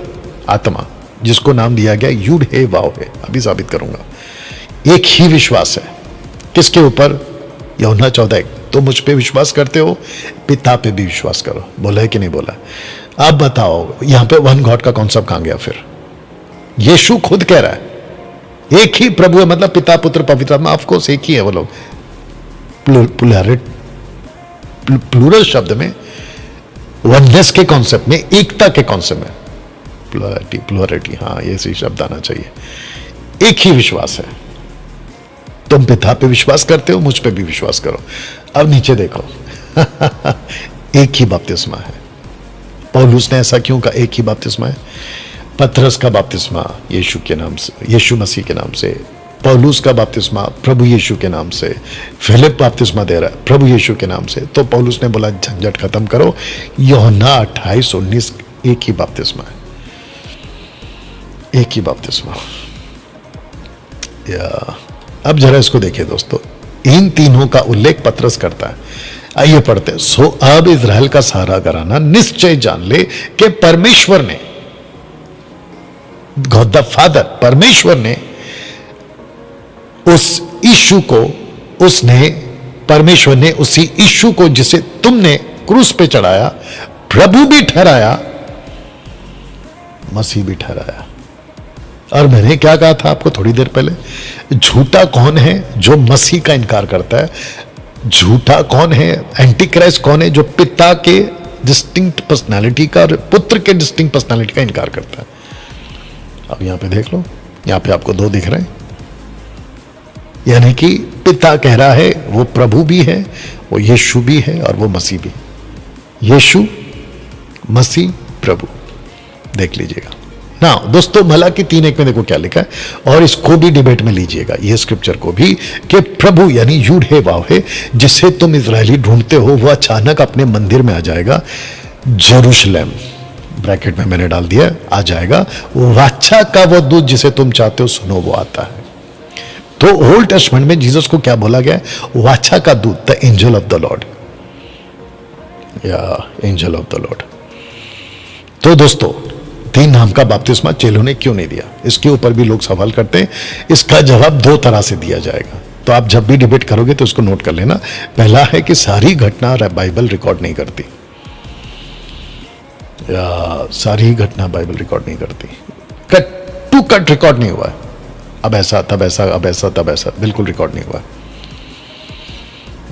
आत्मा, जिसको नाम दिया गया यूड हे वाव है। अभी साबित करूंगा। एक ही विश्वास है, किसके ऊपर, यूहन्ना 14:1, तो मुझ पे विश्वास करते हो, पिता पे भी विश्वास करो। बोला है कि नहीं बोला। अब बताओ यहां पे वन गॉड का कॉन्सेप्ट कहां गया फिर। यीशु खुद कह रहा है एक ही प्रभु है, मतलब पिता पुत्र पवित्र आत्मा, ऑफ कोर्स एक ही है वो लोग। प्लूरल शब्द में, वननेस के कॉन्सेप्ट में, एकता के कॉन्सेप्ट में प्लुरलिटी, हाँ ये सही शब्द आना चाहिए। एक ही विश्वास है, तुम पिता पे विश्वास करते हो, मुझ पे भी विश्वास करो। अब नीचे देखो एक ही बपतिस्मा है। पौलुस ने ऐसा क्यों कहा एक ही बपतिस्मा है। पतरस का बपतिस्मा यीशु के नाम से, यीशु मसीह के नाम से। पौलुस का बपतिस्मा प्रभु यीशु के नाम से। फिलिप बपतिस्मा दे रहा है प्रभु यीशु के नाम से। तो पौलुस ने बोला झंझट खत्म करो, यूहन्ना 28:19 एक ही बपतिस्मा है, एक ही बपतिस्मा। अब जरा इसको देखिए दोस्तों, इन तीनों का उल्लेख पतरस करता है। आइए पढ़ते हैं। सो अब इज़राइल का सारा घराना निश्चय जान ले कि परमेश्वर ने, गॉड द फादर, परमेश्वर ने उस यीशु को, उसने, परमेश्वर ने उसी यीशु को जिसे तुमने क्रूस पे चढ़ाया, प्रभु भी ठहराया, मसीह भी ठहराया। और मैंने क्या कहा था आपको थोड़ी देर पहले, झूठा कौन है जो मसीह का इनकार करता है, झूठा कौन है, एंटी क्राइस्ट कौन है जो पिता के डिस्टिंक्ट पर्सनालिटी का और पुत्र के डिस्टिंक्ट पर्सनालिटी का इनकार करता है। अब यहां पे देख लो, यहां पे आपको दो दिख रहे हैं, यानी कि पिता कह रहा है वो प्रभु भी है, वो यीशु भी है और वो मसीह भी। यीशु मसीह प्रभु, देख लीजिएगा ना दोस्तों। मलाकी 3:1 में देखो क्या लिखा है, और इसको भी डिबेट में लीजिएगा, ये स्क्रिप्चर को भी, कि प्रभु यानी यूड हे वाव है, जिसे तुम इजरायली ढूंढते हो, वो अचानक अपने मंदिर में आ जाएगा। जेरूशलेम ब्रैकेट में मैंने डाल दिया, आ जाएगा। वाचा का वो दूत जिसे तुम चाहते हो, सुनो वो आता है। तो ओल्ड टेस्टमेंट में जीसस को क्या बोला गया है, वाचा का दूत, the angel of the Lord, या एंजल ऑफ द लॉर्ड। तो दोस्तों तीन नाम का बपतिस्मा चेलों ने क्यों नहीं दिया, इसके ऊपर भी लोग सवाल करते हैं। इसका जवाब दो तरह से दिया जाएगा, तो आप जब भी डिबेट करोगे तो उसको नोट कर लेना। पहला है कि सारी घटना बाइबल रिकॉर्ड नहीं करती, या सारी घटना बाइबल रिकॉर्ड नहीं करती, कट टू कट रिकॉर्ड नहीं हुआ है, अब ऐसा तब ऐसा, अब ऐसा तब ऐसा, बिल्कुल रिकॉर्ड नहीं हुआ।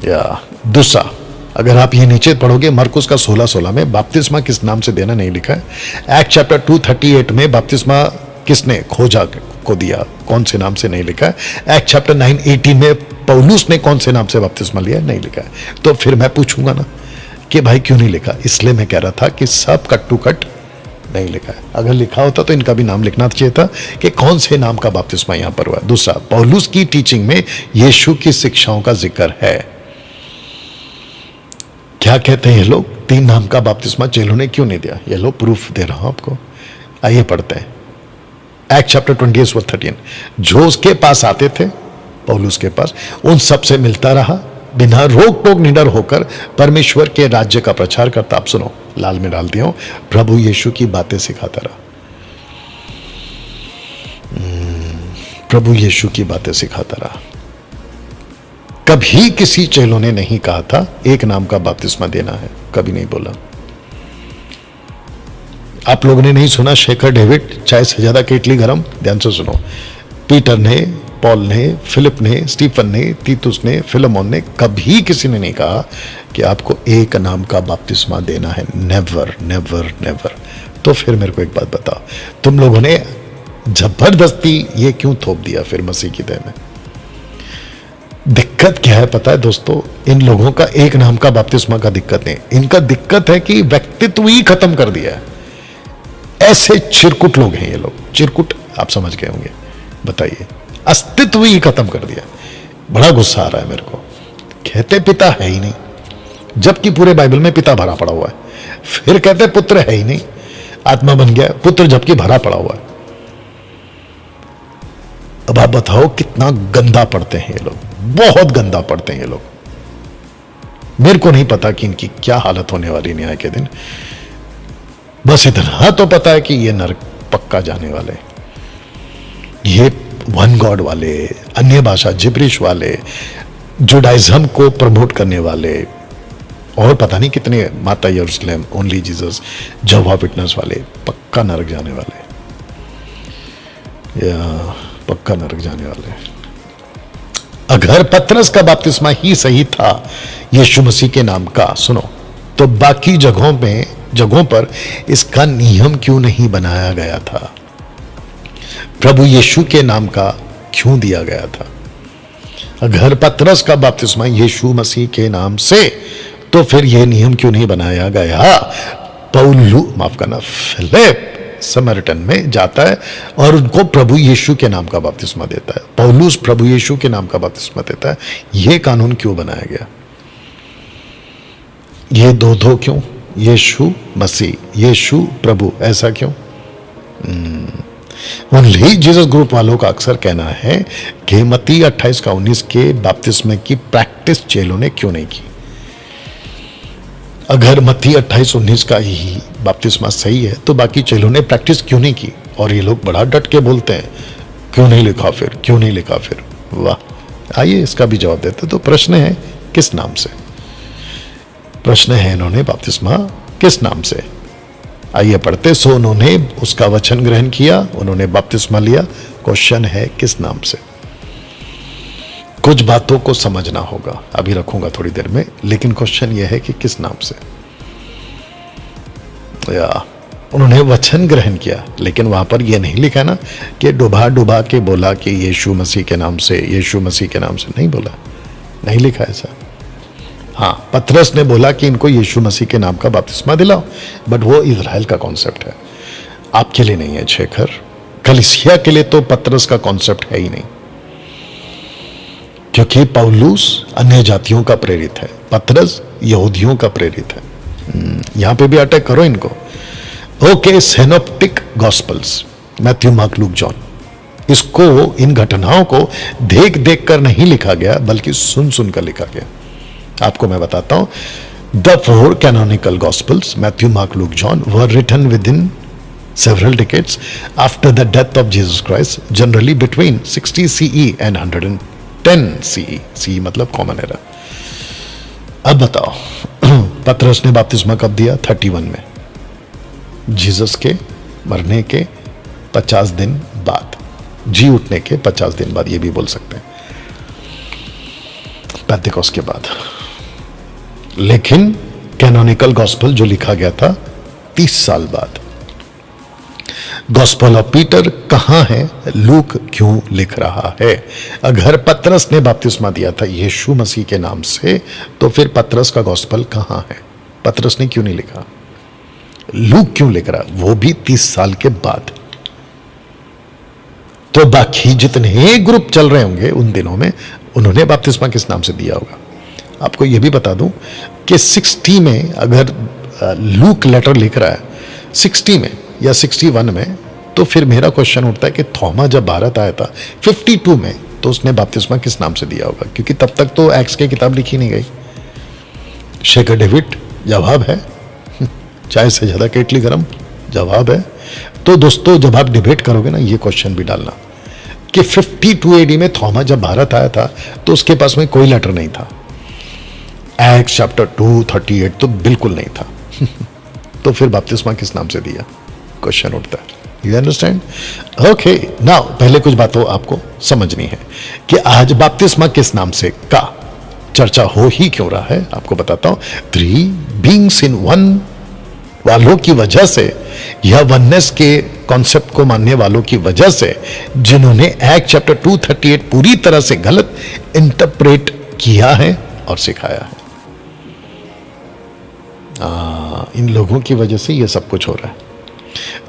या दूसरा, अगर आप ये नीचे पढ़ोगे मरकुस का 16:16 में बपतिस्मा किस नाम से देना नहीं लिखा है। एक्ट चैप्टर 2:38 में बपतिस्मा किसने खोजा को दिया, कौन से नाम से नहीं लिखा है। एक्ट चैप्टर 9:18 में पौलुस ने कौन से नाम से बपतिस्मा लिया, नहीं लिखा है। तो फिर मैं पूछूंगा ना कि भाई क्यों नहीं लिखा, इसलिए मैं कह रहा था कि सब कट टू कट नहीं लिखा है। अगर लिखा होता तो इनका भी नाम लिखना चाहिए था कि कौन से नाम का बपतिस्मा यहां पर हुआ। दूसरा, पौलुस की टीचिंग में यीशु की शिक्षाओं का जिक्र है। क्या कहते हैं ये लोग, तीन नाम का बपतिस्मा चेलों ने क्यों नहीं दिया, ये लो प्रूफ दे रहा हूं आपको। आइए पढ़ते हैं एक्ट चैप्टर 28:13। जो उसके पास आते थे, पौलुस के पास, उन सब से मिलता रहा, बिना रोक टोक निडर होकर परमेश्वर के राज्य का प्रचार करता। आप सुनो, लाल में डाल दिया हूं, प्रभु यीशु की बातें सिखाता रहा। प्रभु यीशु की बातें सिखाता रहा। कभी किसी चेलों ने नहीं कहा था एक नाम का बपतिस्मा देना है, कभी नहीं बोला। आप लोगों ने नहीं सुना शेखर डेविड चाय से ज्यादा केटली गरम, ध्यान से सुनो। पीटर ने, पॉल ने, फिलिप ने, स्टीफन ने, तीतुस ने, फिलेमोन ने, कभी किसी ने नहीं कहा कि आपको एक नाम का बपतिस्मा देना है। Never never never. तो फिर मेरे को एक बात बताओ, तुम लोगों ने जबरदस्ती ये क्यों थोप दिया फिर मसीह की देह में? दिक्कत क्या है पता है दोस्तों? इन लोगों का एक नाम का बपतिस्मा का दिक्कत नहीं, इनका दिक्कत है कि व्यक्तित्व ही खत्म कर दिया है। ऐसे चिरकुट लोग हैं ये लोग, चिरकुट आप समझ गए होंगे। बताइए, अस्तित्व ही खत्म कर दिया। बड़ा गुस्सा आ रहा है मेरे को। कहते पिता है ही नहीं, जबकि पूरे बाइबल में पिता भरा पड़ा हुआ है। फिर कहते पुत्र है ही नहीं, आत्मा बन गया पुत्र, जबकि भरा पड़ा हुआ है। अब आप बताओ कितना गंदा पढ़ते हैं ये लोग, बहुत गंदा पढ़ते हैं ये लोग। मेरे को नहीं पता कि इनकी क्या हालत होने वाली न्याय के दिन। बस इतना तो पता है कि ये नरक पक्का जाने वाले, ये वन गॉड वाले, अन्य भाषा जिब्रिश वाले, जुडाइज्म को प्रमोट करने वाले, और पता नहीं कितने माता यरूशलेम, ओनली जीसस, जहोवा विटनेस वाले, पक्का नरक जाने वाले, या पक्का नरक जाने वाले। अगर पतरस का बपतिस्मा ही सही था यीशु मसीह के नाम का, सुनो, तो बाकी जगहों पर इसका नियम क्यों नहीं बनाया गया था? प्रभु यीशु के नाम का क्यों दिया गया था? अगर पतरस का बपतिस्मा यीशु मसीह के नाम से, तो फिर यह नियम क्यों नहीं बनाया गया? माफ करना, फिलिप समरटन में जाता है और उनको प्रभु यीशु के नाम का बपतिस्मा देता है। पौलुस प्रभु यीशु के नाम का बपतिस्मा देता है। यह कानून क्यों बनाया गया? ये दो क्यों? यीशु मसीह, यीशु प्रभु, ऐसा क्यों? ओनली जीसस ग्रुप वालों का अक्सर कहना है कि मत्ती 28 का 19 के बपतिस्मे की प्रैक्टिस चेलों ने क्यों नहीं की। अगर मत्ती 28-19 का ही बपतिस्मा सही है तो बाकी चेलों ने प्रैक्टिस क्यों नहीं की? और ये लोग बड़ा डट के बोलते हैं क्यों नहीं लिखा फिर, क्यों नहीं लिखा फिर। वाह, आइए इसका भी जवाब देते। तो प्रश्न है किस नाम से? प्रश्न है इन्होंने बपतिस्मा किस नाम से? आइए पढ़ते। सो उन्होंने उसका वचन ग्रहण किया, उन्होंने बपतिस्मा लिया। क्वेश्चन है किस नाम से? कुछ बातों को समझना होगा, अभी रखूंगा थोड़ी देर में, लेकिन क्वेश्चन यह है कि किस नाम से? या उन्होंने वचन ग्रहण किया, लेकिन वहां पर यह नहीं लिखा ना कि डुबा डुबा के बोला कि यीशु मसीह के नाम से, यीशु मसीह के नाम से नहीं बोला, नहीं लिखा ऐसा। हाँ, पतरस ने बोला कि इनको यीशु मसीह के नाम का बपतिस्मा दिलाओ, बट वो इजराइल का कॉन्सेप्ट है, आपके लिए नहीं है शेखर। कलीसिया के लिए तो पतरस का कॉन्सेप्ट है ही नहीं, क्योंकि पौलुस अन्य जातियों का प्रेरित है, पतरस यहूदियों का प्रेरित है। यहां पे भी अटैक करो इनको। Okay, synoptic gospels, Matthew, Mark, Luke, John, इसको, इन घटनाओं को देख देख कर नहीं लिखा गया, बल्कि सुन सुन कर लिखा गया। आपको मैं बताता हूं, the 4 canonical gospels, Matthew, Mark, Luke, John, were written within several decades after the death of Jesus Christ, generally between 60 CE and 110 CE. CE मतलब कॉमन एरा। अब बताओ, पतरस ने बपतिस्मा कब दिया? 31 में, जीसस के मरने के 50 दिन बाद, जी उठने के 50 दिन बाद, ये भी बोल सकते हैं, पेंतिकोस्त के बाद। लेकिन कैनोनिकल गॉस्पेल जो लिखा गया था 30 साल बाद। गॉस्पेल ऑफ पीटर कहां है? लूक क्यों लिख रहा है? अगर पतरस ने बपतिस्मा दिया था यीशु मसीह के नाम से, तो फिर पतरस का गॉस्पेल कहां है? पतरस ने क्यों नहीं लिखा? लूक क्यों लिख रहा? वो भी 30 साल के बाद। तो बाकी जितने ग्रुप चल रहे होंगे उन दिनों में, उन्होंने बपतिस्मा किस नाम से दिया होगा? आपको यह भी बता दूं कि 60 में अगर लूक लेटर लिख रहा है 60 में या 61 में, तो फिर मेरा क्वेश्चन उठता है कि थॉमा जब भारत आया था 52 में, तो उसने बपतिस्मा किस नाम से दिया होगा? क्योंकि तब तक तो एक्ट्स की किताब लिखी नहीं गई। शेखर डेविड, जवाब है। चाय से ज्यादा केटली गरम, जवाब है। तो दोस्तों, जब आप डिबेट करोगे ना, ये क्वेश्चन भी डालना कि 52 AD में थॉमा जब भारत आया था तो उसके पास में कोई लेटर नहीं था। एक्ट्स चैप्टर 2:38 तो बिल्कुल नहीं था। तो फिर बपतिस्मा किस नाम से दिया? क्वेश्चन उठता है। You understand? ओके, नाउ पहले कुछ बातों आपको समझनी है कि आज बपतिस्मा किस नाम से का चर्चा हो ही क्यों रहा है। आपको बताता हूं। 3 बीइंग्स इन वन वालों की वजह से या वननेस के कॉन्सेप्ट को मानने वालों की वजह से, जिन्होंने एक्ट चैप्टर 238 पूरी तरह से गलत इंटरप्रेट किया है और सिखाया है। इन लोगों की वजह से ये सब कुछ हो रहा है।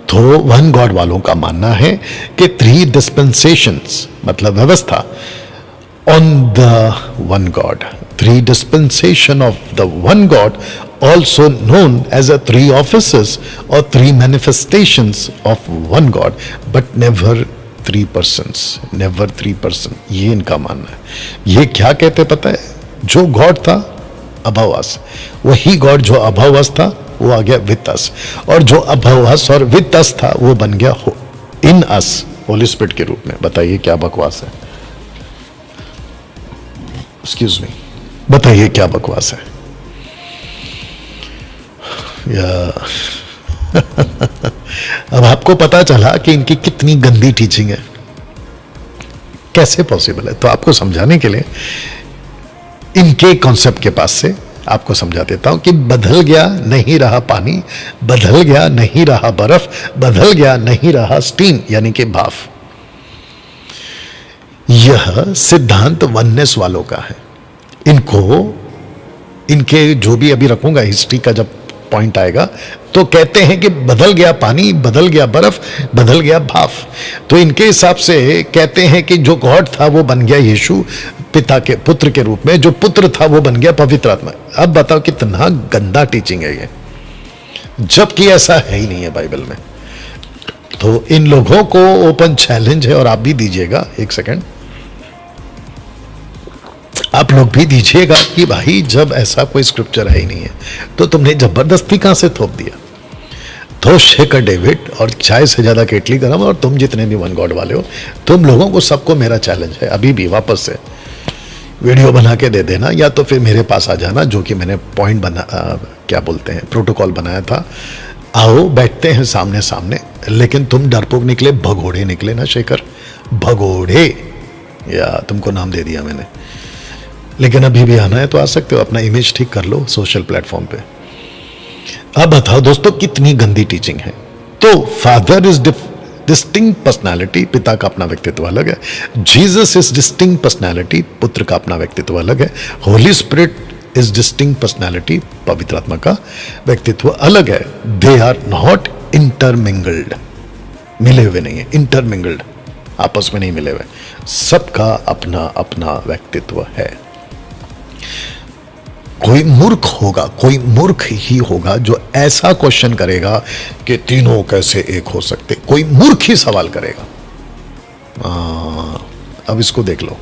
तो वन गॉड वालों का मानना है कि 3 डिस्पेंसेशंस मतलब व्यवस्था on the one God, 3 dispensation of the one God, also known as a 3 offices or 3 manifestations of one God, but never 3 persons, never 3 person। ये इनका मानना है। ये क्या कहते पता है? जो गॉड था above us, वही गॉड जो above us था वो आ गया with us, और जो above us और with us था वो बन गया in us, होली स्पिरिट के रूप में। बताइए क्या बकवास है? एक्सक्यूज मी, बताइए क्या बकवास है? अब आपको पता चला कि इनकी कितनी गंदी टीचिंग है। कैसे पॉसिबल है? तो आपको समझाने के लिए इनके कॉन्सेप्ट के पास से आपको समझा देता हूं कि बदल गया नहीं रहा पानी, बदल गया नहीं रहा बर्फ, बदल गया नहीं रहा स्टीम यानी कि भाप। यह सिद्धांत वननेस वालों का है। इनके जो भी अभी रखूंगा हिस्ट्री का जब पॉइंट आएगा, तो कहते हैं कि बदल गया पानी, बदल गया बर्फ, बदल गया भाप। तो इनके हिसाब से कहते हैं कि जो गॉड था वो बन गया यीशु पिता के पुत्र के रूप में, जो पुत्र था वो बन गया पवित्र आत्मा। अब बताओ कितना गंदा टीचिंग है ये, जबकि ऐसा है ही नहीं है बाइबल में। तो इन लोगों को ओपन चैलेंज है, और आप भी दीजिएगा। एक सेकंड, आप लोग भी दीजिएगा कि भाई जब ऐसा कोई स्क्रिप्चर है ही नहीं है तो तुमने जबरदस्ती कहां से थोप दिया? तो शेखर डेविड और चाय से ज्यादा केटली गरम और तुम जितने भी वन गॉड वाले हो, तुम लोगों को सबको मेरा चैलेंज है, अभी भी वापस से वीडियो बना के दे देना, या तो फिर मेरे पास आ जाना, जो कि मैंने पॉइंट बना क्या बोलते हैं प्रोटोकॉल बनाया था। आओ बैठते हैं सामने सामने। लेकिन तुम डरपोक निकले, भगोड़े निकले ना शेखर, भगोड़े, या तुमको नाम दे दिया मैंने। लेकिन अभी भी आना है तो आ सकते हो, अपना इमेज ठीक कर लो सोशल प्लेटफॉर्म पे। अब बताओ दोस्तों कितनी गंदी टीचिंग है। तो फादर इज डिस्टिंक्ट पर्सनालिटी, पिता का अपना व्यक्तित्व अलग है। जीसस इज डिस्टिंक्ट पर्सनालिटी, पुत्र का अपना व्यक्तित्व अलग है। Holi Spirit is distinct personality, पवित्र आत्मा का व्यक्तित्व अलग है। दे आर नॉट इंटरमिंगल्ड, मिले हुए नहीं है, इंटरमिंगल्ड आपस में नहीं मिले हुए, सबका अपना अपना व्यक्तित्व है। कोई मूर्ख होगा, कोई मूर्ख ही होगा जो ऐसा क्वेश्चन करेगा कि तीनों कैसे एक हो सकते। कोई मूर्ख ही सवाल करेगा। अब इसको देख लो।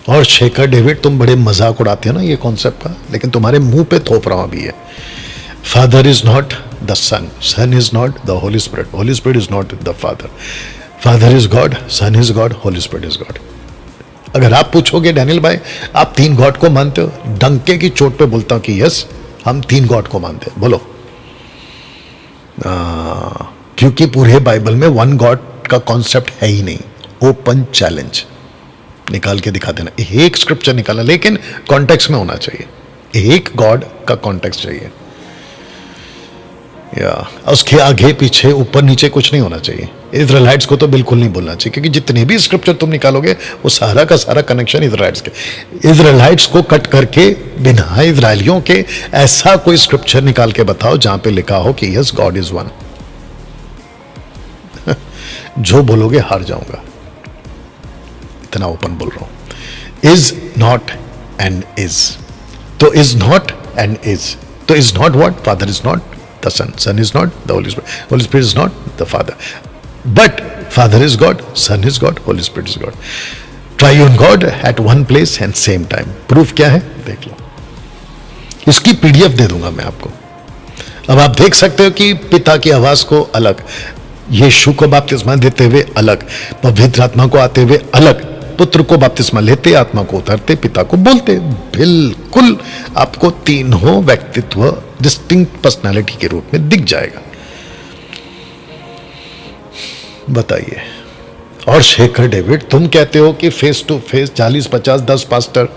और शेखर डेविड तुम बड़े मजाक उड़ाते हो ना ये कॉन्सेप्ट का, लेकिन तुम्हारे मुंह पे थोप रहा हूं अभी है। Father is not the Son, Son is not the Holy Spirit, Holy Spirit is not the Father. Father is God, Son is God, Holy Spirit is God. अगर आप पूछोगे डैनियल भाई आप 3 गॉड को मानते हो, डंके की चोट पे बोलता हूं कि यस हम 3 गॉड को मानते हैं। बोलो। क्योंकि पूरे बाइबल में 1 गॉड का कॉन्सेप्ट है ही नहीं। ओपन चैलेंज, निकाल के दिखा देना, एक स्क्रिप्चर निकालना, लेकिन कॉन्टेक्स्ट में होना चाहिए। एक गॉड का कॉन्टेक्स्ट चाहिए, या उसके आगे पीछे ऊपर नीचे कुछ नहीं होना चाहिए। इजराइलाइट्स को तो बिल्कुल नहीं बोलना चाहिए, क्योंकि जितने भी स्क्रिप्चर तुम निकालोगे वो सारा का सारा कनेक्शन इजराइल्स के। इजराइलाइट्स को कट करके बिना इजराइलियों के ऐसा कोई स्क्रिप्चर निकाल के बताओ जहां पे लिखा हो कि यस गॉड इज वन। जो बोलोगे हार जाऊंगा, इतना ओपन बोल रहा हूं। इज नॉट एंड इज, तो इज नॉट एंड इज, तो is not what? Father is not the son is not the holy spirit is not the father, but father is god, son is god, holy spirit is god, triune god at one place and same time। Proof क्या है देख लो, इसकी PDF दे दूंगा मैं आपको। अब आप देख सकते हो कि पिता की आवाज को अलग, यीशु को बपतिस्मा देते हुए अलग, पवित्र आत्मा को आते हुए अलग, पुत्र को बपतिस्मा लेते, आत्मा को उतरते, पिता को बोलते। बिल्कुल आपको तीनों व्यक्तित्व डिस्टिंक्ट पर्सनालिटी के रूप में दिख जाएगा। बताइए। और शेखर डेविड तुम कहते हो कि फेस टू फेस 40, 50, 10 पास्टर,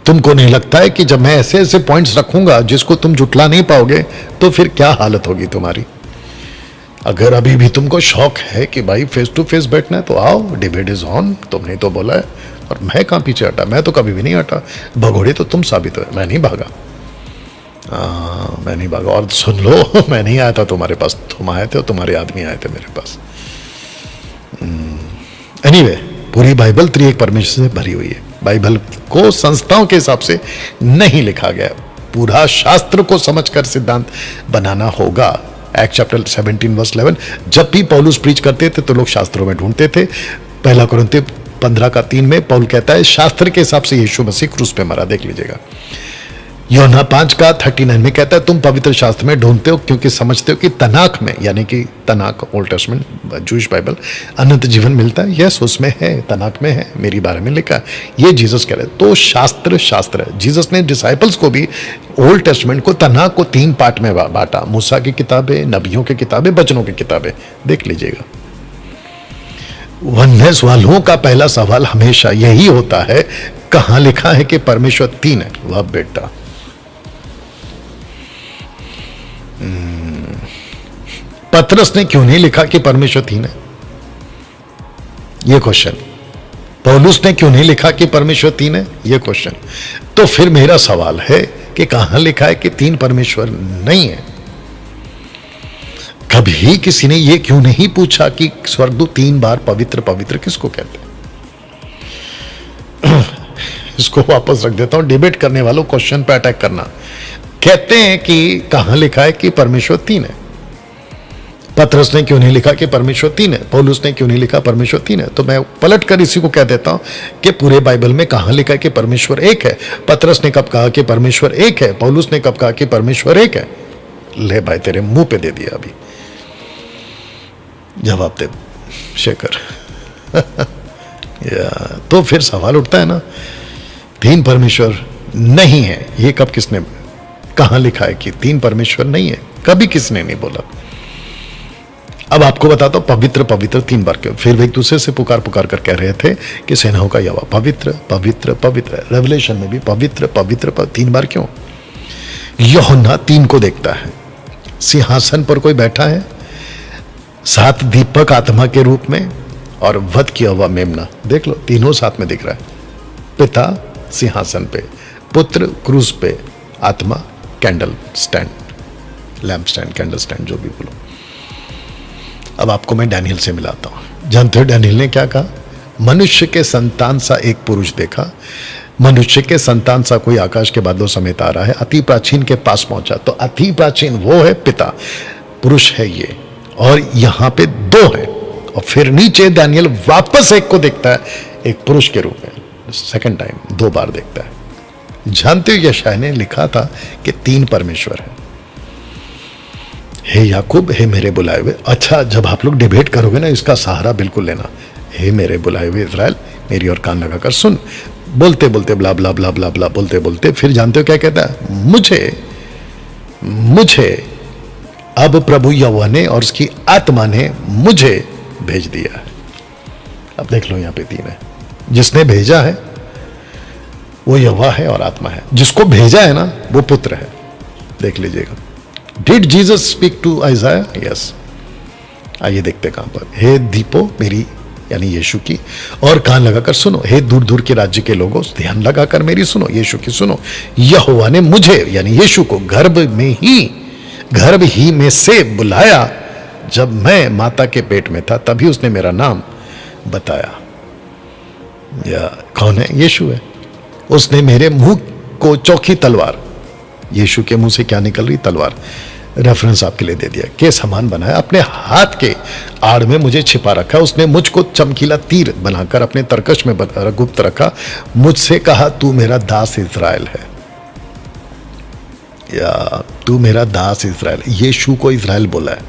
तुमको नहीं लगता है कि जब मैं ऐसे ऐसे पॉइंट्स रखूंगा जिसको तुम जुटला नहीं पाओगे तो फिर क्या हालत होगी तुम्हारी? अगर अभी भी तुमको शौक है कि भाई फेस टू फेस बैठना है तो आओ, डिबेट इज ऑन। तुमने तो बोला है और मैं कहाँ पीछे हटा? मैं तो कभी भी नहीं हटा। भगोड़े तो तुम साबित हो, मैं नहीं भागा। मैं नहीं भागा। और सुन लो, मैं नहीं आया था तुम्हारे पास, तुम आए थे और तुम्हारे आदमी आए थे मेरे पास। एनीवे, पूरी बाइबल त्रिएक परमेश्वर से भरी हुई है। बाइबल को संस्थाओं के हिसाब से नहीं लिखा गया, पूरा शास्त्र को समझकर सिद्धांत बनाना होगा। एक्ट चैप्टर 17 वर्स 11, जब भी पौलुस प्रीच करते थे तो लोग शास्त्रों में ढूंढते थे। पहला कुरिन्थियों 15:3 में पौल कहता है शास्त्र के हिसाब से यीशु मसीह क्रूस पे मरा, देख लीजिएगा। यूहन्ना 5:39 में कहता है तुम पवित्र शास्त्र में ढूंढते हो क्योंकि समझते हो कि तनाक में, यानी कि तनाक ओल्ड टेस्टमेंट जूइश बाइबल, अनंत जीवन मिलता है। यस, उसमें है, तनाक में है, मेरी बारे में लिखा है। ये जीसस कह रहे हैं। तो शास्त्र है। जीसस ने डिसाइपल्स को भी ओल्ड टेस्टमेंट को, तनाक को 3 पार्ट में बांटा। मूसा की किताबें, नबियों की किताबें, वचनों की किताबें, देख लीजिएगा। वननेस वालों का पहला सवाल हमेशा यही होता है, कहां लिखा है कि परमेश्वर 3 है? वह बेटा, पतरस ने क्यों नहीं लिखा कि परमेश्वर 3 है? यह क्वेश्चन। पौलुस ने क्यों नहीं लिखा कि परमेश्वर 3 है? यह क्वेश्चन। तो फिर मेरा सवाल है कि कहां लिखा है कि 3 परमेश्वर नहीं है? कभी किसी ने यह क्यों नहीं पूछा कि स्वर्गदूत 3 बार पवित्र पवित्र किसको कहते हैं? इसको वापस रख देता हूं। डिबेट करने वालों क्वेश्चन पे अटैक करना। कहते हैं कि कहां लिखा है कि परमेश्वर 3 है? पतरस ने क्यों नहीं लिखा कि परमेश्वर 3 है? पौलुस ने क्यों नहीं लिखा परमेश्वर 3 है? तो मैं पलट कर इसी को कह देता हूं कि पूरे बाइबल में कहां लिखा है कि परमेश्वर 1 है? पतरस ने कब कहा कि परमेश्वर 1 है? पौलुस ने कब कहा कि परमेश्वर 1 है? ले भाई, तेरे मुंह पे दे दिया अभी। जवाब दे शेखर। तो फिर सवाल उठता है ना, 3 परमेश्वर नहीं है, ये कब किसने, कहां लिखा है कि 3 परमेश्वर नहीं है? कभी किसने नहीं बोला। अब आपको बताता हूं पवित्र पवित्र 3 बार क्यों। फिर एक दूसरे से पुकार कर कह रहे थे कि सेनाओं का यहोवा पवित्र पवित्र पवित्र। रेवलेशन में भी पवित्र पवित्र 3 बार क्यों? यूहन्ना 3 को देखता है, सिंहासन पर कोई बैठा है, 7 दीपक आत्मा के रूप में, और वध किया हुआ मेमना। देख लो, तीनों साथ में दिख रहा है। पिता सिंहासन पे, पुत्र क्रूस पे, आत्मा candle stand, lamp stand, candle stand, जो भी बोलो। अब आपको मैं डैनियल से मिलाता हूं। जानते हो डैनियल ने क्या कहा? मनुष्य के संतान सा एक पुरुष देखा, मनुष्य के संतान सा कोई आकाश के बादलों समेत आ रहा है, अति प्राचीन के पास पहुंचा। तो अति प्राचीन वो है पिता, पुरुष है ये, और यहां पे 2 है। और फिर नीचे डैनियल वापस एक को देखता है, एक पुरुष के रूप में, सेकंड टाइम 2 बार देखता है। जानते हो यशायाह ने लिखा था कि 3 परमेश्वर है। हे याकूब, हे मेरे बुलाए हुए। अच्छा, जब आप लोग डिबेट करोगे ना, इसका सहारा बिल्कुल लेना। हे मेरे बुलाए हुए इज़राइल, मेरी ओर कान लगाकर सुन। बोलते बोलते ब्ला ब्ला ब्ला ब्ला ब्ला बोलते बोलते फिर जानते हो क्या कहता है? मुझे अब प्रभु यहोवा ने और उसकी आत्मा ने मुझे भेज दिया है। अब देख लो, यहां पे 3 है। जिसने भेजा है वो यहोवा है और आत्मा है। जिसको भेजा है ना, वो पुत्र है। देख लीजिएगा। Did Jesus speak to Isaiah? Yes. आइए देखते कहां पर। हे दीपो मेरी, यानी यीशु की, और कान लगाकर सुनो। हे दूर दूर के राज्य के लोगों, ध्यान लगाकर मेरी सुनो, यीशु की सुनो। यहोवा ने मुझे, यानी यीशु को, गर्भ ही में से बुलाया। जब मैं माता के पेट में था तभी उसने मेरा नाम बताया। या कौन है? यीशु है। उसने मेरे मुंह को चौखी तलवार, यीशु के मुंह से क्या निकल रही? तलवार। रेफरेंस आपके लिए दे दिया। के समान बनाया, अपने हाथ के आड़ में मुझे छिपा रखा। उसने मुझको चमकीला तीर बनाकर अपने तरकश में गुप्त रखा। मुझसे कहा, तू मेरा दास इज़राइल है, या तू मेरा दास इज़राइल। यीशु को इज़राइल बोला है,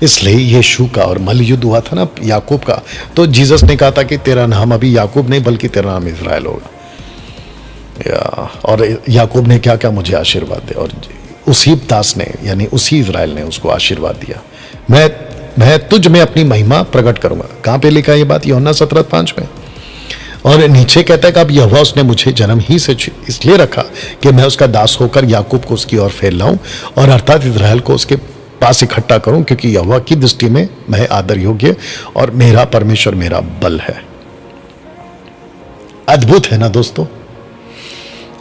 इसलिए यीशु का और मल युद्ध हुआ था ना याकूब का, तो जीसस ने कहा था कि तेरा नाम अभी याकूब नहीं बल्कि तेरा नाम इज़राइल होगा। और याकूब ने क्या क्या मुझे आशीर्वाद दिया, और उसी दास ने, यानी उसी इज़राइल ने उसको आशीर्वाद दिया। मैं तुझ में अपनी महिमा प्रकट करूंगा। कहां पे लिखा है ये बात? यूहन्ना 17:5 में। और नीचे कहता है कि अब यहोवा उसने मुझे जन्म ही से इसलिए रखा कि मैं उसका दास होकर याकूब को उसकी ओर फेर लाऊं और अर्थात इस्राएल को उसके पास इकट्ठा करूं, क्योंकि यहोवा की दृष्टि में मैं आदर योग्य और मेरा परमेश्वर मेरा बल है। अद्भुत है ना दोस्तों।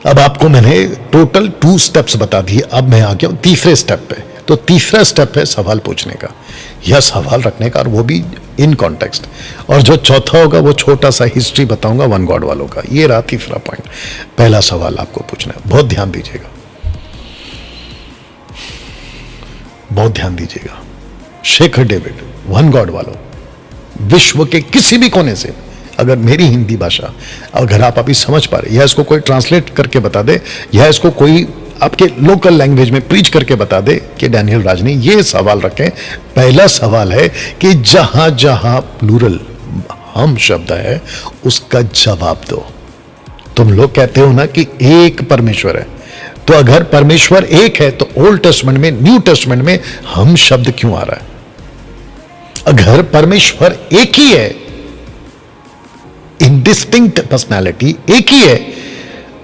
अब आपको मैंने टोटल 2 स्टेप्स बता दिए। अब मैं आ गया हूं तीसरे स्टेप पे। तो तीसरा स्टेप है सवाल पूछने का या सवाल रखने का, और वो भी इन कॉन्टेक्स्ट। और जो चौथा होगा वो छोटा सा हिस्ट्री बताऊंगा वन गॉड वालों का। ये रहा तीसरा पॉइंट। पहला सवाल आपको पूछना है, बहुत ध्यान दीजिएगा, बहुत ध्यान दीजिएगा। शेखर डेविड वन गॉड वालों, विश्व के किसी भी कोने से अगर मेरी हिंदी भाषा अगर आप अभी समझ पा रहे, या इसको कोई ट्रांसलेट करके बता दे, या इसको कोई आपके लोकल लैंग्वेज में प्रीच करके बता दे कि डैनियल राज ने ये सवाल रखे। पहला सवाल है कि जहां जहां प्लूरल हम शब्द है उसका जवाब दो। तुम लोग कहते हो ना कि एक परमेश्वर है, तो अगर परमेश्वर एक है तो ओल्ड टेस्टमेंट में, न्यू टेस्टमेंट में हम शब्द क्यों आ रहा है? अगर परमेश्वर एक ही है, इंडिस्टिंक्ट पर्सनालिटी एक ही है,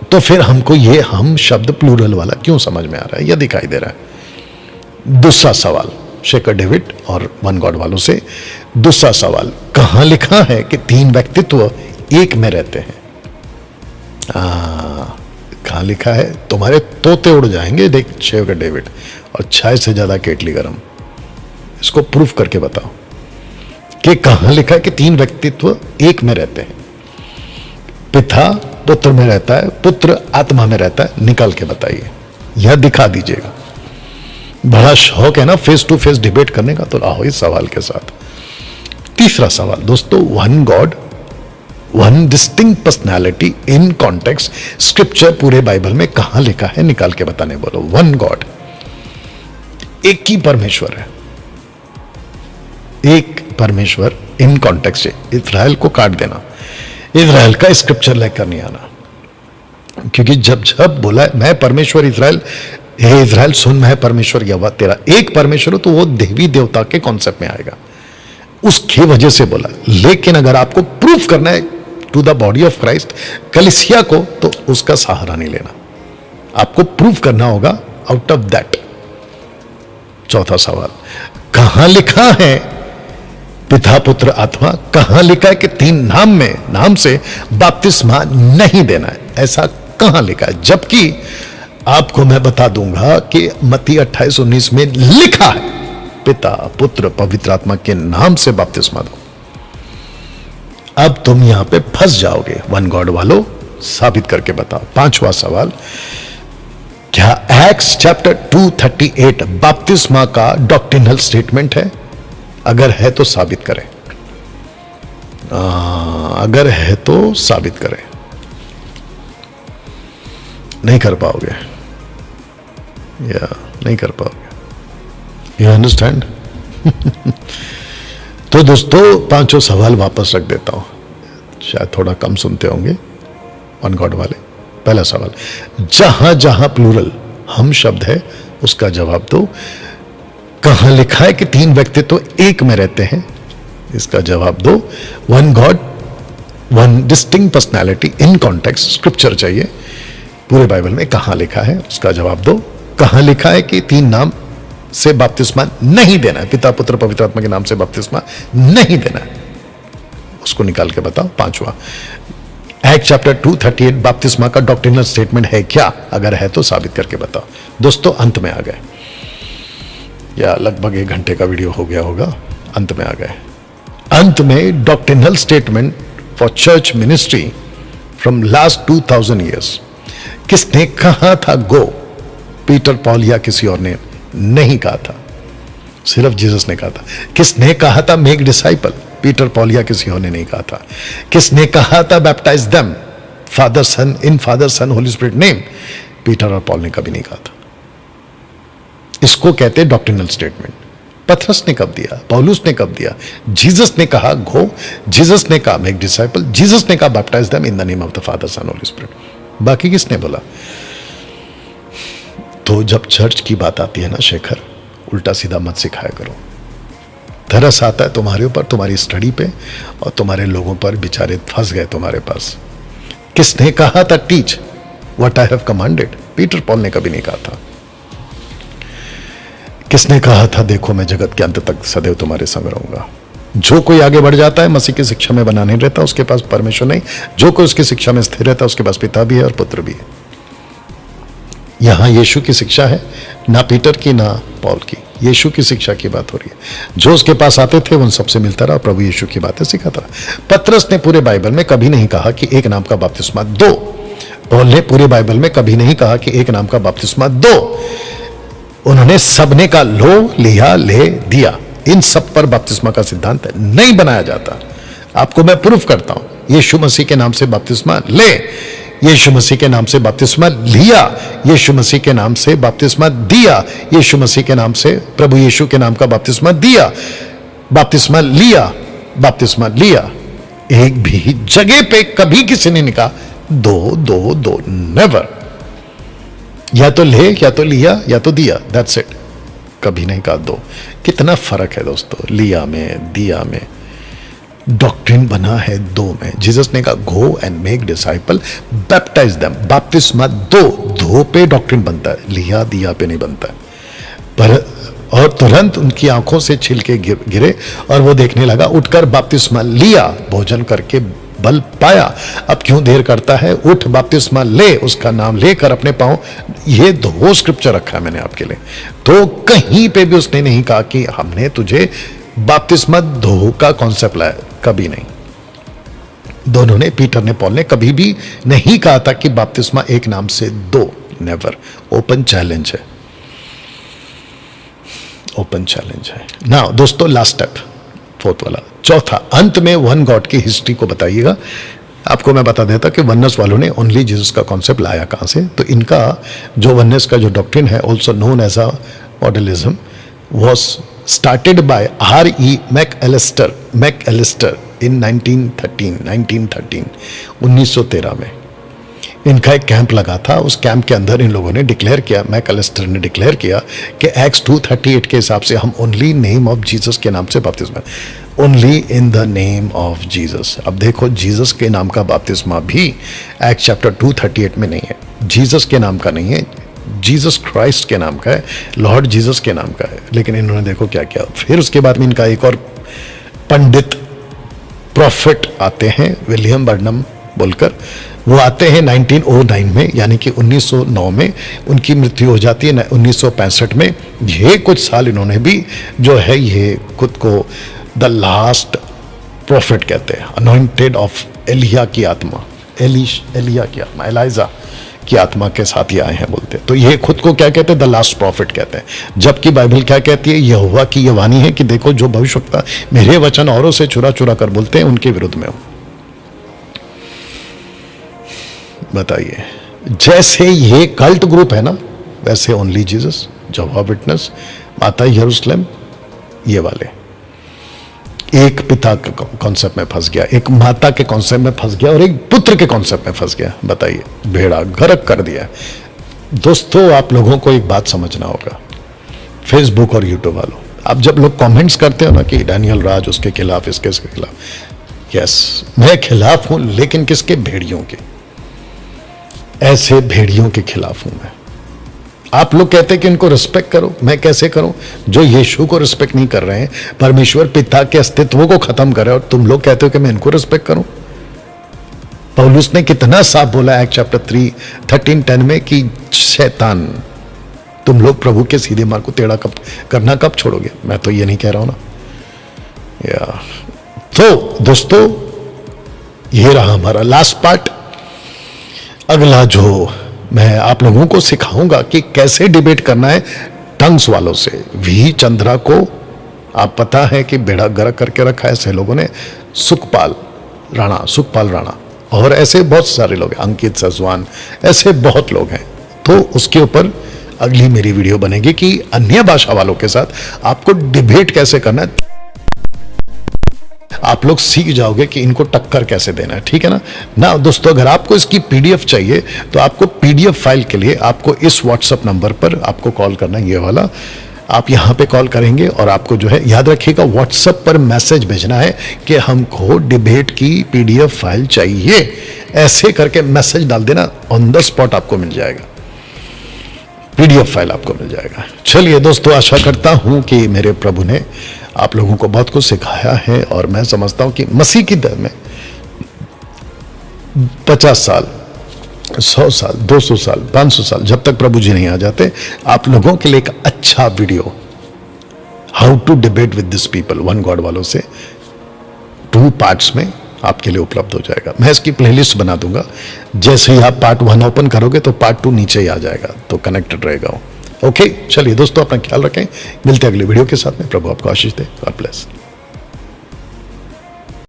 तो फिर हमको ये हम शब्द प्लूरल वाला क्यों समझ में आ रहा है या दिखाई दे रहा है? दूसरा सवाल शेखर डेविड और वन गॉड वालों से, दूसरा सवाल, कहां लिखा है कि 3 व्यक्तित्व एक में रहते हैं? कहां लिखा है? तुम्हारे तोते उड़ जाएंगे देख शेखर डेविड, और 6 से ज्यादा केटली गरम। इसको प्रूफ करके बताओ कि कहां लिखा है कि 3 व्यक्तित्व एक में रहते हैं? पिता पुत्र में रहता है, पुत्र आत्मा में रहता है, निकाल के बताइए या दिखा दीजिएगा। बड़ा शौक है ना फेस टू फेस डिबेट करने का, तो आओ इस सवाल के साथ। तीसरा सवाल दोस्तों, one God one distinct personality in context scripture पूरे बाइबल में कहां लिखा है? निकाल के बताने बोलो। वन गॉड, एक ही परमेश्वर है, एक परमेश्वर इन कॉन्टेक्स्ट। इस्राएल को काट देना, इस्राएल का स्क्रिप्चर लेकर नहीं आना, क्योंकि जब जब बोला है मैं परमेश्वर इस्राएल, हे इस्राएल सुन मैं परमेश्वर यहोवा तेरा एक परमेश्वर हो, तो वो देवी देवता के कॉन्सेप्ट में आएगा, उसकी वजह से बोला। लेकिन अगर आपको प्रूफ करना है to the body of Christ, कलीसिया को, तो उसका सहारा नहीं लेना, आपको प्रूफ करना होगा आउट ऑफ दैट। चौथा सवाल, कहां लिखा है पिता पुत्र आत्मा? कहां लिखा है कि 3 नाम में नाम से बपतिस्मा नहीं देना है? ऐसा कहां लिखा है? जबकि आपको मैं बता दूंगा कि मत्ती 28:19 में लिखा है पिता पुत्र पवित्र आत्मा के नाम से बपतिस्मा दो। अब तुम यहां पे फंस जाओगे वन गॉड वालों, साबित करके बताओ। 5वां सवाल, क्या एक्ट्स चैप्टर 2:38 बपतिस्मा का डॉक्ट्रिनल स्टेटमेंट है? अगर है तो साबित करें। अगर है तो साबित करें। नहीं कर पाओगे या नहीं कर पाओगे, यू अंडरस्टैंड? तो दोस्तों 5 सवाल वापस रख देता हूं, शायद थोड़ा कम सुनते होंगे वन गॉड वाले। पहला सवाल, जहां जहां प्लूरल हम शब्द है उसका जवाब दो। कहां लिखा है कि 3 व्यक्तित्व तो एक में रहते हैं? इसका जवाब दो। One God one distinct personality in context scripture चाहिए पूरे बाइबल में, कहां लिखा है उसका जवाब दो। कहां लिखा है कि 3 नाम से बपतिस्मा नहीं देना है, पिता पुत्र पवित्र आत्मा के नाम से बपतिस्मा नहीं देना है, उसको निकाल के बताओ। 5वां, एक्ट चैप्टर 2:38 बपतिस्मा का डॉक्ट्रिनल स्टेटमेंट है क्या? अगर है तो साबित करके बताओ। दोस्तों अंत में आ गए, या लगभग 1 घंटे का वीडियो हो गया होगा, अंत में आ गए। अंत में doctrinal statement for church ministry from last 2000 years. किसने कहा था गो? पीटर पॉल या किसी और ने नहीं कहा था, सिर्फ जीसस ने कहा था। किसने कहा था मेक डिसाइपल? पीटर पॉल या किसी और ने नहीं कहा था। किसने कहा था बैप्टाइज देम फादर सन इन father Son Holy spirit name? Peter और पॉल ने कभी नहीं कहा था। इसको कहते हैं डॉक्ट्रिनल स्टेटमेंट। पतरस ने कब दिया? पौलुस ने कब दिया? जीसस ने कहा गो, जीसस ने कहा मेक डिसाइपल, जीसस ने कहा baptise them in the name of the Father Son Holy Spirit. बाकी किसने बोला? तो जब चर्च की बात आती है ना शेखर, उल्टा सीधा मत सिखाया करो। तरस आता है तुम्हारे ऊपर, तुम्हारी स्टडी पे, और तुम्हारे लोगों पर बेचारे फंस गए तुम्हारे पास। किसने कहा था teach what I have commanded? Peter Paul ने कभी नहीं कहा था। किसने कहा था देखो मैं जगत के अंत तक सदैव तुम्हारे संग रहूंगा? जो कोई आगे बढ़ जाता है मसीह की शिक्षा में बना नहीं रहता, उसके पास परमेश्वर नहीं। जो कोई उसकी शिक्षा में स्थिर रहता है उसके पास पिता भी है और पुत्र भी है। यहां यीशु की शिक्षा है, ना पीटर की ना पॉल की, यीशु की शिक्षा की बात हो रही है। जो उसके पास आते थे उन सबसे मिलता रहा, प्रभु यीशु की बातें सिखाता रहा। पतरस ने पूरे बाइबल में कभी नहीं कहा कि एक नाम का बपतिस्मा दो। पॉल ने पूरे बाइबल में कभी नहीं कहा कि एक नाम का बपतिस्मा दो। उन्होंने सबने का लो, लिया, ले, दिया। इन सब पर बपतिस्मा का सिद्धांत नहीं बनाया जाता। आपको मैं प्रूफ करता हूं। यीशु मसीह के नाम से बपतिस्मा ले, यीशु मसीह के नाम से बपतिस्मा लिया, यीशु मसीह के नाम से बपतिस्मा दिया, यीशु मसीह के नाम से, प्रभु यीशु के नाम का बपतिस्मा दिया, बपतिस्मा लिया, बपतिस्मा लिया। एक भी जगह पे कभी किसी ने नहीं कहा दो दो दो, नेवर। या तो ले, या तो लिया, या तो दिया, दैट्स इट। कभी नहीं कहा दो। कितना फर्क है दोस्तों, लिया में, दिया में। डॉक्ट्रिन बना है दो में। जीसस ने कहा go and make disciple, baptise them. बपतिस्मा दो पे डॉक्ट्रिन बनता है, लिया दिया पे नहीं बनता है। पर और तुरंत उनकी आंखों से छिलके गिरे और वो देखने लगा। उठकर बपतिस्मा लिया, भोजन करके बल पाया। अब क्यों देर करता है? उठ, बपतिस्मा ले, उसका नाम लेकर अपने पांव। ये दो स्क्रिप्चर रखा है मैंने आपके लिए। तो कहीं पे भी उसने नहीं कहा कि हमने तुझे बपतिस्मा दो का कॉन्सेप्ट लाया, कभी नहीं। दोनों ने, पीटर ने, पॉल ने कभी भी नहीं कहा था कि बपतिस्मा एक नाम से दो, नेवर। ओपन चैलेंज है, ओपन चैलेंज है। नाउ दोस्तों, लास्ट स्टेप, फोर्थ वाला, चौथा, अंत में वन गॉड की हिस्ट्री को बताइएगा। आपको मैं बता देता कि वननेस वालों ने ओनली जीसस का कॉन्सेप्ट लाया कहां से। तो इनका जो वननेस का जो डॉक्ट्रिन है, also known as a modalism, was started by R.E. McAllister in 1913 में। इनका एक कैंप लगा था। उस कैंप के अंदर इन लोगों ने डिक्लेयर किया, मैकअलिस्टर ने डिक्लेयर किया कि एक्ट्स 2:38 के हिसाब से हम ओनली नेम ऑफ जीसस के नाम से बपतिस्मा, only in the name of Jesus. अब देखो, जीसस के नाम का बपतिस्मा भी एक्ट चैप्टर 2:38 में नहीं है, जीसस के नाम का नहीं है, जीसस क्राइस्ट के नाम का है, लॉर्ड जीसस के नाम का है। लेकिन इन्होंने देखो क्या किया। फिर उसके बाद में इनका एक और पंडित प्रॉफिट आते हैं, विलियम बर्नम बोलकर। वो आते हैं 1909 में, यानी कि 1909 में उनकी मृत्यु हो जाती है 1965 में। ये कुछ साल इन्होंने भी जो है ये खुद को द लास्ट प्रॉफिट कहते हैं, अनॉइंटेड ऑफ एलिया की आत्मा, एलिया की आत्मा, एलाइजा की आत्मा के साथ ये आए हैं बोलते हैं। तो ये खुद को क्या कहते हैं? द लास्ट प्रॉफिट कहते हैं। जबकि बाइबल क्या कहती है? यहोवा की ये वाणी है कि देखो, जो भविष्यवक्ता मेरे वचन औरों से चुरा चुरा कर बोलते हैं उनके विरुद्ध में हूं। बताइए, जैसे ये कल्ट ग्रुप है ना, वैसे ओनली जीसस, यहोवा विटनेस, माता यरूशलेम, ये वाले एक पिता के कॉन्सेप्ट में फंस गया, एक माता के कॉन्सेप्ट में फंस गया और एक पुत्र के कॉन्सेप्ट में फंस गया। बताइए, भेड़ा गर्क कर दिया। दोस्तों, आप लोगों को एक बात समझना होगा, फेसबुक और यूट्यूब वालों, आप जब लोग कमेंट्स करते हो ना कि डैनियल राज उसके खिलाफ, इसके खिलाफ, यस, मैं खिलाफ हूं, लेकिन किसके? भेड़ियों के। ऐसे भेड़ियों के खिलाफ हूं मैं। आप लोग कहते हैं कि इनको रिस्पेक्ट करो, मैं कैसे करूं? जो यीशु को रिस्पेक्ट नहीं कर रहे हैं, परमेश्वर पिता के अस्तित्व को खत्म कर रहे हैं, और तुम लोग कहते हो कि मैं इनको रिस्पेक्ट करूं। पौलुस ने कितना साफ बोला एक्ट चैप्टर 13:10 में कि शैतान, तुम लोग प्रभु के सीधे मार्ग को टेढ़ा कब करना कब छोड़ोगे? मैं तो ये नहीं कह रहा हूं ना। तो दोस्तों, ये रहा हमारा लास्ट पार्ट। अगला जो मैं आप लोगों को सिखाऊंगा कि कैसे डिबेट करना है टंग्स वालों से। वी चंद्रा को आप पता है कि बेड़ा गर्क करके रखा है ऐसे लोगों ने, सुखपाल राणा और ऐसे बहुत सारे लोग हैं, अंकित सजवान, ऐसे बहुत लोग हैं। तो उसके ऊपर अगली मेरी वीडियो बनेगी कि अन्य भाषा वालों के साथ आपको डिबेट कैसे करना है। आप लोग सीख जाओगे कि इनको टक्कर कैसे देना है, ठीक है ना दोस्तों, अगर आपको इसकी पीडीएफ चाहिए तो आपको पीडीएफ फाइल के लिए आपको इस व्हाट्सएप नंबर पर आपको कॉल करना है, ये वाला आप यहाँ पे कॉल करेंगे और आपको जो है याद रखिएगा व्हाट्सएप पर मैसेज भेजना है कि हमको डिबेट की पीडीएफ फाइल चाहिए। ऐसे करके मैसेज डाल देना, ऑन द स्पॉट आपको मिल जाएगा, पीडीएफ फाइल आपको मिल जाएगा। चलिए दोस्तों, आशा करता हूं कि मेरे प्रभु ने आप लोगों को बहुत कुछ सिखाया है और मैं समझता हूं कि मसीह की दर में 50 साल, 100 साल, 200 साल, 500 साल, जब तक प्रभु जी नहीं आ जाते, आप लोगों के लिए एक अच्छा video how to debate with this people, one God वालों से 2 पार्ट्स में आपके लिए उपलब्ध हो जाएगा। मैं इसकी प्लेलिस्ट बना दूंगा, जैसे ही आप पार्ट 1 ओपन करोगे तो पार्ट 2 नीचे ही आ जाएगा, तो कनेक्टेड रहेगा। ओके, चलिए दोस्तों, अपना ख्याल रखें, मिलते हैं अगले वीडियो के साथ में। प्रभु आपको आशीष दे। God bless.